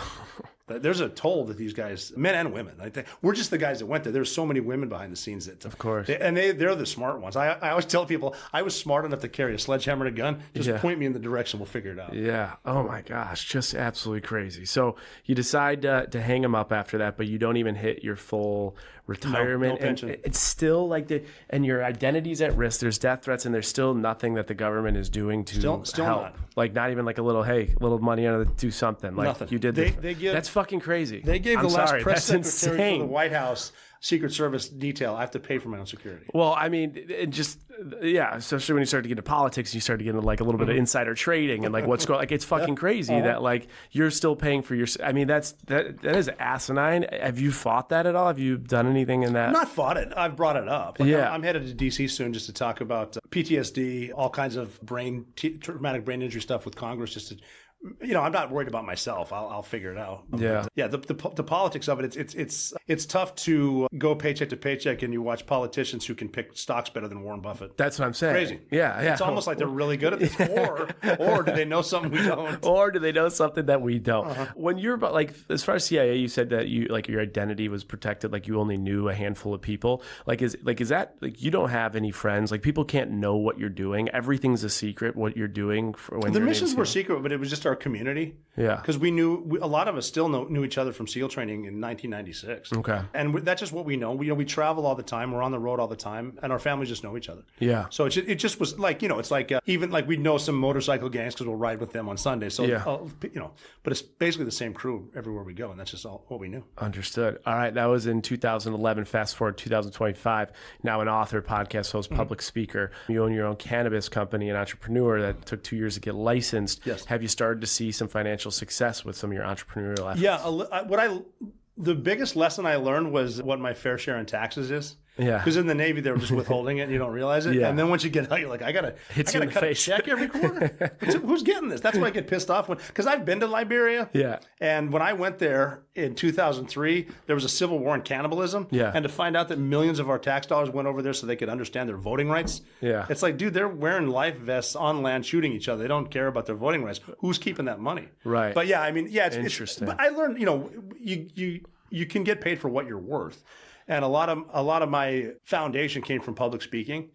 There's a toll that these guys, men and women, I think, we're just the guys that went there. There's so many women behind the scenes that, of course, they're the smart ones. I always tell people, I was smart enough to carry a sledgehammer and a gun. Just point me in the direction, we'll figure it out. Yeah. Oh my gosh, just absolutely crazy. So you decide to hang them up after that, but you don't even hit your full retirement. No pension. And it's still like and your identity's at risk. There's death threats, and there's still nothing that the government is doing to still help. Not. Like not even like a little money out of the, do something. Like nothing. You did. That's fucking crazy. They gave the last press secretary insane. for the White House Secret Service detail. I have to pay for my own security. Well, I mean, especially when you start to get into politics, you start to get into like a little bit of insider trading and like what's going. Like it's fucking crazy that like you're still paying for your. I mean, that is asinine. Have you fought that at all? Have you done anything in that? I've not fought it. I've brought it up. Like I'm headed to DC soon just to talk about PTSD, all kinds of traumatic brain injury stuff with Congress. Just to. I'm not worried about myself. I'll figure it out. The politics of it. It's tough to go paycheck to paycheck and you watch politicians who can pick stocks better than Warren Buffett. That's what I'm saying. Crazy. Yeah. It's almost like they're really good at this, or do they know something we don't? Or do they know something that we don't? When you're like, as far as CIA, you said that you like your identity was protected. Like you only knew a handful of people. Is that like you don't have any friends? Like people can't know what you're doing. Everything's a secret. What you're doing when the missions were secret, but it was just our community. Yeah. Because a lot of us still knew each other from SEAL training in 1996. Okay. And that's just what we know. We travel all the time. We're on the road all the time. And our families just know each other. Yeah. So it just was like, it's like even like we know some motorcycle gangs because we'll ride with them on Sunday. So, but it's basically the same crew everywhere we go. And that's just all what we knew. Understood. All right. That was in 2011. Fast forward 2025. Now an author, podcast host, public speaker. You own your own cannabis company, an entrepreneur that took 2 years to get licensed. Yes. Have you started to see some financial success with some of your entrepreneurial efforts? Yeah. The biggest lesson I learned was what my fair share in taxes is. Yeah. Because in the Navy, they were just withholding it and you don't realize it. Yeah. And then once you get out, you're like, I gotta cut a check every quarter. Who's getting this? That's why I get pissed off because I've been to Liberia. Yeah. And when I went there in 2003, there was a civil war and cannibalism. Yeah. And to find out that millions of our tax dollars went over there so they could understand their voting rights. Yeah. It's like, dude, they're wearing life vests on land shooting each other. They don't care about their voting rights. Who's keeping that money? Right. But yeah, I mean, yeah, it's interesting. But I learned, you can get paid for what you're worth. And a lot of my foundation came from public speaking.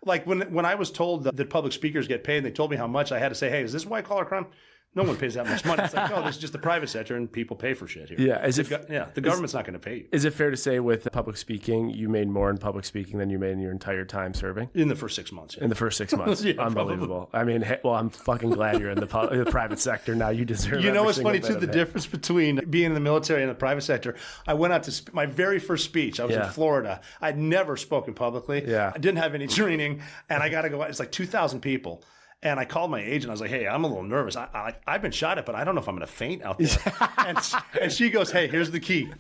Like when I was told that public speakers get paid and they told me how much, I had to say, hey, is this white collar crime? No one pays that much money. It's like, no, this is just the private sector and people pay for shit here. Yeah. The government's not going to pay you. Is it fair to say with public speaking, you made more in public speaking than you made in your entire time serving? In the first 6 months. Yeah. In the first 6 months. Yeah, unbelievable. Probably. I mean, I'm fucking glad you're in the private sector now. You deserve it. What's funny too? The difference between being in the military and the private sector, I went out to my very first speech. I was in Florida. I'd never spoken publicly. Yeah. I didn't have any training. And I got to go out. It's like 2,000 people. And I called my agent. I was like, hey, I'm a little nervous. I've been shot at, but I don't know if I'm going to faint out there. and she goes, hey, here's the key.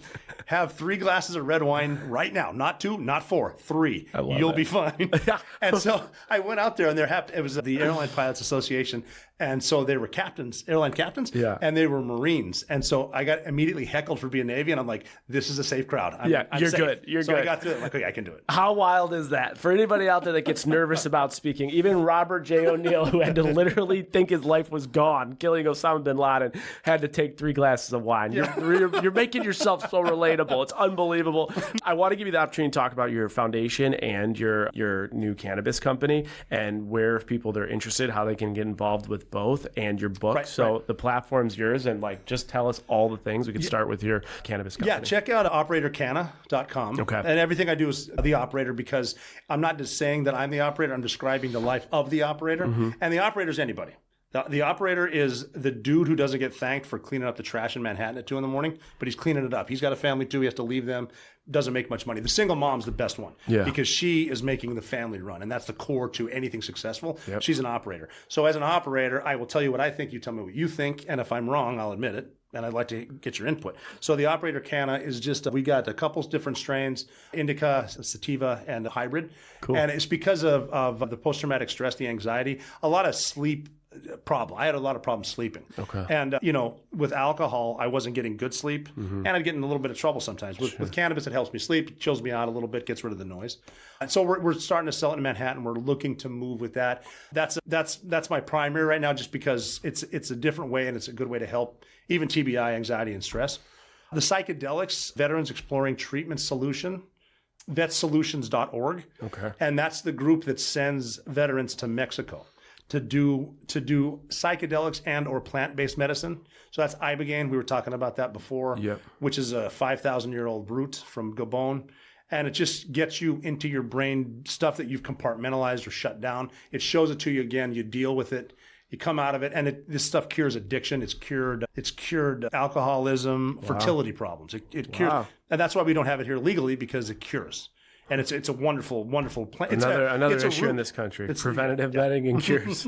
Have 3 glasses of red wine right now. Not 2, not 4, 3. You'll be fine. And so I went out there, and it was the Airline Pilots Association. And so they were airline captains, and they were Marines. And so I got immediately heckled for being Navy, and I'm like, this is a safe crowd. I'm you're safe. good. You're so good. I got through it. I'm like, okay, I can do it. How wild is that? For anybody out there that gets nervous about speaking, even Robert J. O'Neill, who had to literally think his life was gone, killing Osama Bin Laden, had to take 3 glasses of wine. You're making yourself so relatable. It's unbelievable. I want to give you the opportunity to talk about your foundation and your new cannabis company and where, if people are interested, how they can get involved with both, and your book. The platform's yours, and just tell us all the things. We can start with your cannabis company. Yeah, check out operatorcanna.com. Okay. And everything I do is the operator, because I'm not just saying that I'm the operator, I'm describing the life of the operator. Mm-hmm. And the operator is anybody. The operator is the dude who doesn't get thanked for cleaning up the trash in Manhattan at 2 a.m, but he's cleaning it up. He's got a family too. He has to leave them. Doesn't make much money. The single mom's the best one because she is making the family run, and that's the core to anything successful. Yep. She's an operator. So as an operator, I will tell you what I think. You tell me what you think, and if I'm wrong, I'll admit it. And I'd like to get your input. So the Operator Canna is just, we got a couple different strains, indica, sativa, and hybrid. Cool. And it's because of the post-traumatic stress, the anxiety, a lot of sleep problem. I had a lot of problems sleeping. Okay. And, with alcohol, I wasn't getting good sleep, and I'd get in a little bit of trouble sometimes. With cannabis, it helps me sleep, it chills me out a little bit, gets rid of the noise. And so we're starting to sell it in Manhattan. We're looking to move with that. That's my primary right now, just because it's a different way, and it's a good way to help even TBI, anxiety, and stress. The psychedelics, Veterans Exploring Treatment Solution, vetsolutions.org. Okay. And that's the group that sends veterans to Mexico to do psychedelics and or plant-based medicine. So that's ibogaine. We were talking about that before, which is a 5,000-year-old root from Gabon. And it just gets you into your brain stuff that you've compartmentalized or shut down. It shows it to you again. You deal with it. You come out of it, and this stuff cures addiction. It's cured alcoholism, fertility problems. It cures, and that's why we don't have it here legally, because it cures. And it's a wonderful, wonderful plant. Another issue in this country: preventative medicine and cures.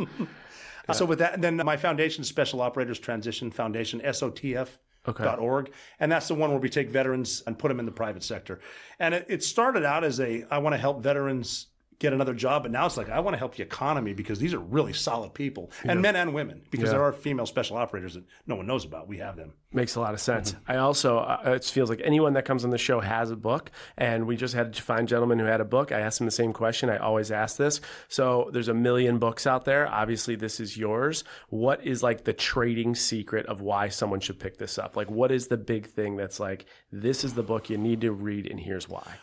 So with that, and then my foundation, Special Operators Transition Foundation, SOTF.org, and that's the one where we take veterans and put them in the private sector. And it started out as I want to help veterans get another job, but now it's like I want to help the economy, because these are really solid people, and men and women, because there are female special operators that no one knows about. We have them. Makes a lot of sense. I also, it feels like anyone that comes on the show has a book, and we just had a fine gentleman who had a book. I asked him the same question. I always ask this. So there's a million books out there. Obviously, this is yours. What is like the trading secret of why someone should pick this up? Like, what is the big thing that's like, this is the book you need to read, and here's why?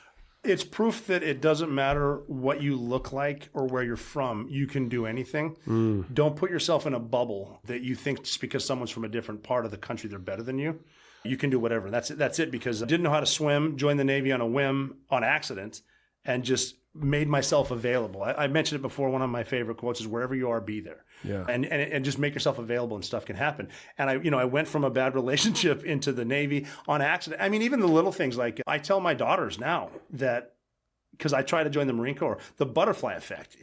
It's proof that it doesn't matter what you look like or where you're from. You can do anything. Don't put yourself in a bubble that you think just because someone's from a different part of the country, they're better than you. You can do whatever. That's it, because I didn't know how to swim, joined the Navy on a whim, on accident, and just made myself available. I mentioned it before. One of my favorite quotes is, wherever you are, be there. Yeah. And just make yourself available, and stuff can happen. And I went from a bad relationship into the Navy on accident. I mean, even the little things, like I tell my daughters now that, because I try to join the Marine Corps, the butterfly effect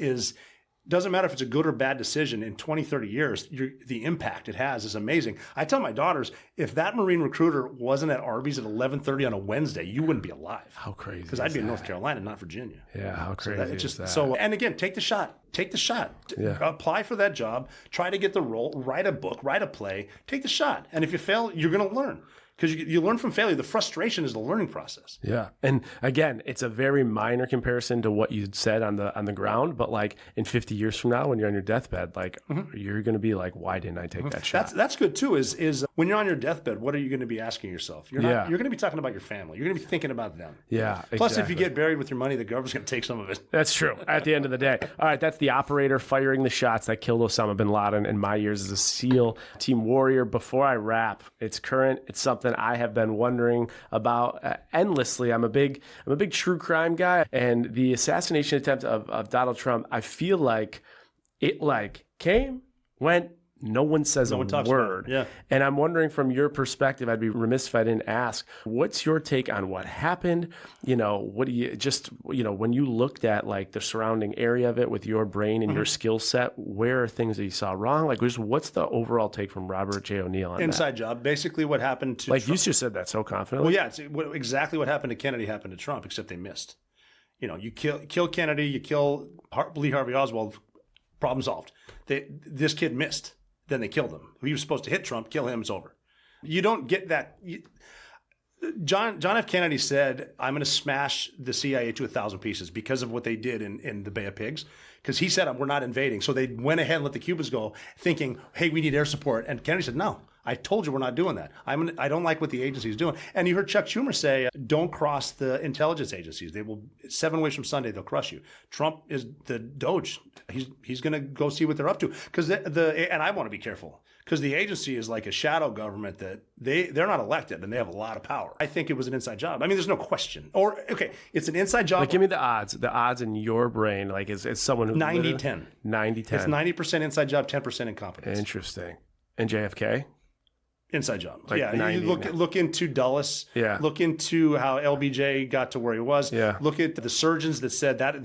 doesn't matter if it's a good or bad decision. In 20, 30 years, the impact it has is amazing. I tell my daughters, if that Marine recruiter wasn't at Arby's at 11:30 on a Wednesday, you wouldn't be alive. How crazy! Because I'd be in North Carolina, not Virginia. Yeah, how crazy is that? So, and again, take the shot. Take the shot. Yeah. Apply for that job. Try to get the role. Write a book. Write a play. Take the shot. And if you fail, you're going to learn. Because you learn from failure. The frustration is the learning process. Yeah. And again, it's a very minor comparison to what you said on the ground, but like in 50 years from now, when you're on your deathbed, like you're going to be like, why didn't I take that shot? That's good too, is when you're on your deathbed, what are you going to be asking yourself? You're going to be talking about your family. You're going to be thinking about them. Yeah. Plus, if you get buried with your money, the government's going to take some of it. That's true. At the end of the day. All right. That's the operator firing the shots that killed Osama Bin Laden in my years as a SEAL team warrior. Before I wrap, it's current. It's something I have been wondering about endlessly. I'm a big true crime guy, and the assassination attempt of Donald Trump, I feel like it came, went, no one says a word. Yeah. And I'm wondering, from your perspective, I'd be remiss if I didn't ask, what's your take on what happened? What do you when you looked at like the surrounding area of it with your brain and your skill set, where are things that you saw wrong? Like, what's the overall take from Robert J. O'Neill on Inside job. Basically what happened to Trump. You just said that so confidently. Well, yeah, exactly what happened to Kennedy happened to Trump, except they missed. You kill Kennedy, you kill Lee Harvey Oswald, problem solved. This kid missed. Then they killed him. He was supposed to hit Trump, kill him, it's over. You don't get that. John F. Kennedy said, I'm going to smash the CIA to 1,000 pieces because of what they did in the Bay of Pigs. Because he said, we're not invading. So they went ahead and let the Cubans go, thinking, hey, we need air support. And Kennedy said, no, I told you we're not doing that. I don't like what the agency is doing. And you heard Chuck Schumer say, don't cross the intelligence agencies. They will, 7 ways from Sunday, they'll crush you. Trump is the Doge. He's going to go see what they're up to. Because and I want to be careful. Because the agency is like a shadow government that they're not elected and they have a lot of power. I think it was an inside job. I mean, there's no question. Or, okay, it's an inside job. Like, give me the odds. The odds in your brain, like, is someone who... 90-10. 90-10. It's 90% inside job, 10% incompetence. Interesting. And JFK? Inside job. Like yeah. 90, You look into Dulles. Yeah. Look into how LBJ got to where he was. Yeah. Look at the surgeons that said that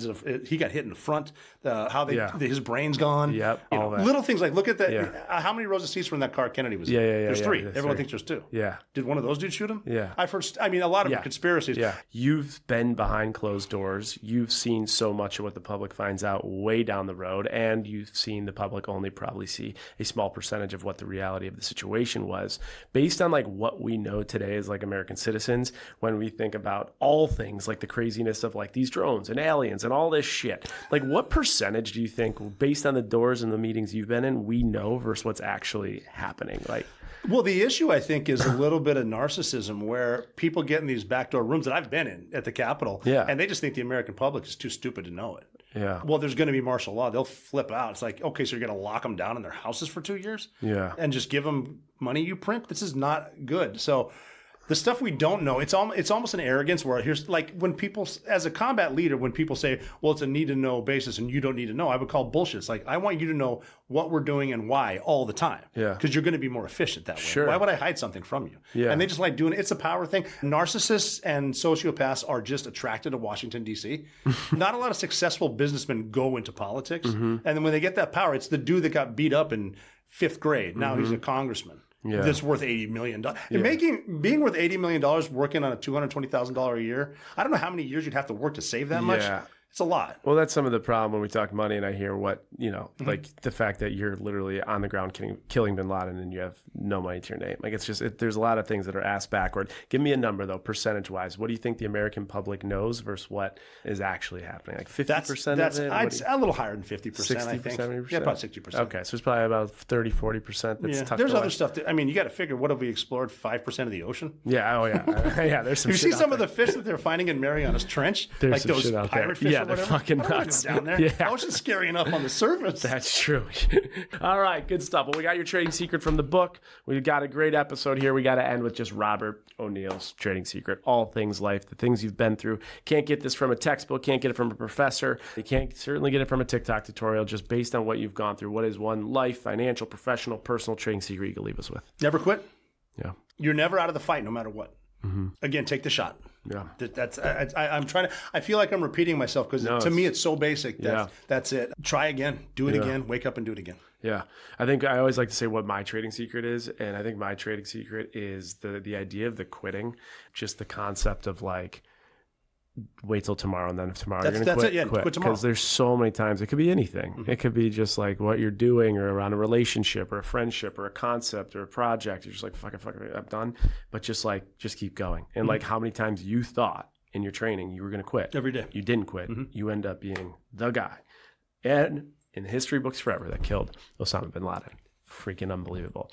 he got hit in the front, how his brain's gone. Yep. All that. Little things like look at that. How many rows of seats were in that car Kennedy was in? There's 3. Everyone thinks there's 2. Yeah. Did one of those dudes shoot him? Yeah. A lot of them are conspiracies. Yeah. You've been behind closed doors. You've seen so much of what the public finds out way down the road, and you've seen the public only probably see a small percentage of what the reality of the situation was. Based on like what we know today as like American citizens, when we think about all things like the craziness of like these drones and aliens and all this shit, like what percentage do you think, based on the doors and the meetings you've been in, we know versus what's actually happening? Like, well, the issue, I think, is a little bit of narcissism where people get in these backdoor rooms that I've been in at the Capitol, and they just think the American public is too stupid to know it. Yeah. Well, there's going to be martial law. They'll flip out. It's like, okay, so you're going to lock them down in their houses for 2 years? Yeah. And just give them money you print? This is not good. So the stuff we don't know, it's almost an arrogance where here's like when people, as a combat leader, when people say, well, it's a need to know basis and you don't need to know, I would call bullshit. It's like, I want you to know what we're doing and why all the time. Yeah. Because you're going to be more efficient that way. Sure. Why would I hide something from you? Yeah. And they just like doing it. It's a power thing. Narcissists and sociopaths are just attracted to Washington, D.C. Not a lot of successful businessmen go into politics. And then when they get that power, it's the dude that got beat up in 5th grade. Now he's a congressman. Yeah. That's worth $80 million. And being worth $80 million working on a $220,000 a year, I don't know how many years you'd have to work to save that much. It's a lot. Well, that's some of the problem when we talk money and I hear what, like the fact that you're literally on the ground killing Bin Laden and you have no money to your name. Like it's just, there's a lot of things that are asked backward. Give me a number though, percentage wise. What do you think the American public knows versus what is actually happening? Like 50% that's of it? I'd say a little higher than 50%, 60%, I think. 70%? Yeah, about 60%. Okay, so it's probably about 30, 40% that's tough. There's other stuff. You got to figure, what have we explored? 5% of the ocean? Yeah, oh yeah. Yeah, there's some you see some of the fish that they're finding in Mariana's Trench? There's like some those shit out pirate there. fish Yeah, or whatever? they're fucking nuts. Down there. Yeah. Ocean's scary enough on the surface. That's true. All right, good stuff. Well, we got your trading secret from the book. We've got a great episode here. We got to end with just Robert O'Neill's trading secret. All things life, the things you've been through. Can't get this from a textbook. Can't get it from a professor. You can't certainly get it from a TikTok tutorial. Just based on what you've gone through. What is one life, financial, professional, personal trading secret you can leave us with? Never quit. Yeah. You're never out of the fight, no matter what. Again, take the shot. Yeah, I'm trying to. I feel like I'm repeating myself because to me it's so basic. That's it. Try again. Do it again. Wake up and do it again. Yeah, I think I always like to say what my trading secret is, and I think my trading secret is the idea of the quitting, just the concept of like, wait till tomorrow, and then if tomorrow you're going to quit, quit tomorrow. Because there's so many times it could be anything. It could be just like what you're doing or around a relationship or a friendship or a concept or a project. You're just like, fuck it, I'm done. But just keep going. And like how many times you thought in your training you were going to quit. Every day. You didn't quit. You end up being the guy. And in the history books forever that killed Osama Bin Laden. Freaking unbelievable.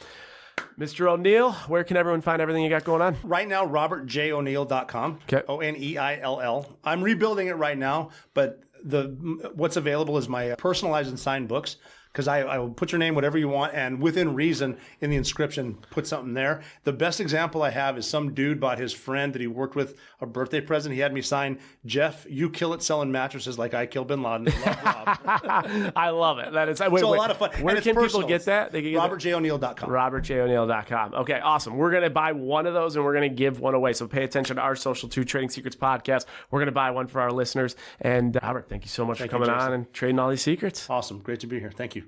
Mr. O'Neill, where can everyone find everything you got going on? Right now, robertjoneil.com. Okay. Oneill. I'm rebuilding it right now, but what's available is my personalized and signed books. Because I will put your name, whatever you want, and within reason in the inscription, put something there. The best example I have is some dude bought his friend that he worked with a birthday present. He had me sign, Jeff, you kill it selling mattresses like I kill Bin Laden. Love, Rob. I love it. That is a lot of fun. Where can people get that? They can get robertjoneil.com. robertjoneil.com. Okay, awesome. We're going to buy one of those and we're going to give one away. So pay attention to our Social 2 Trading Secrets podcast. We're going to buy one for our listeners. And Robert, thank you so much for coming on and trading all these secrets. Awesome. Great to be here. Thank you.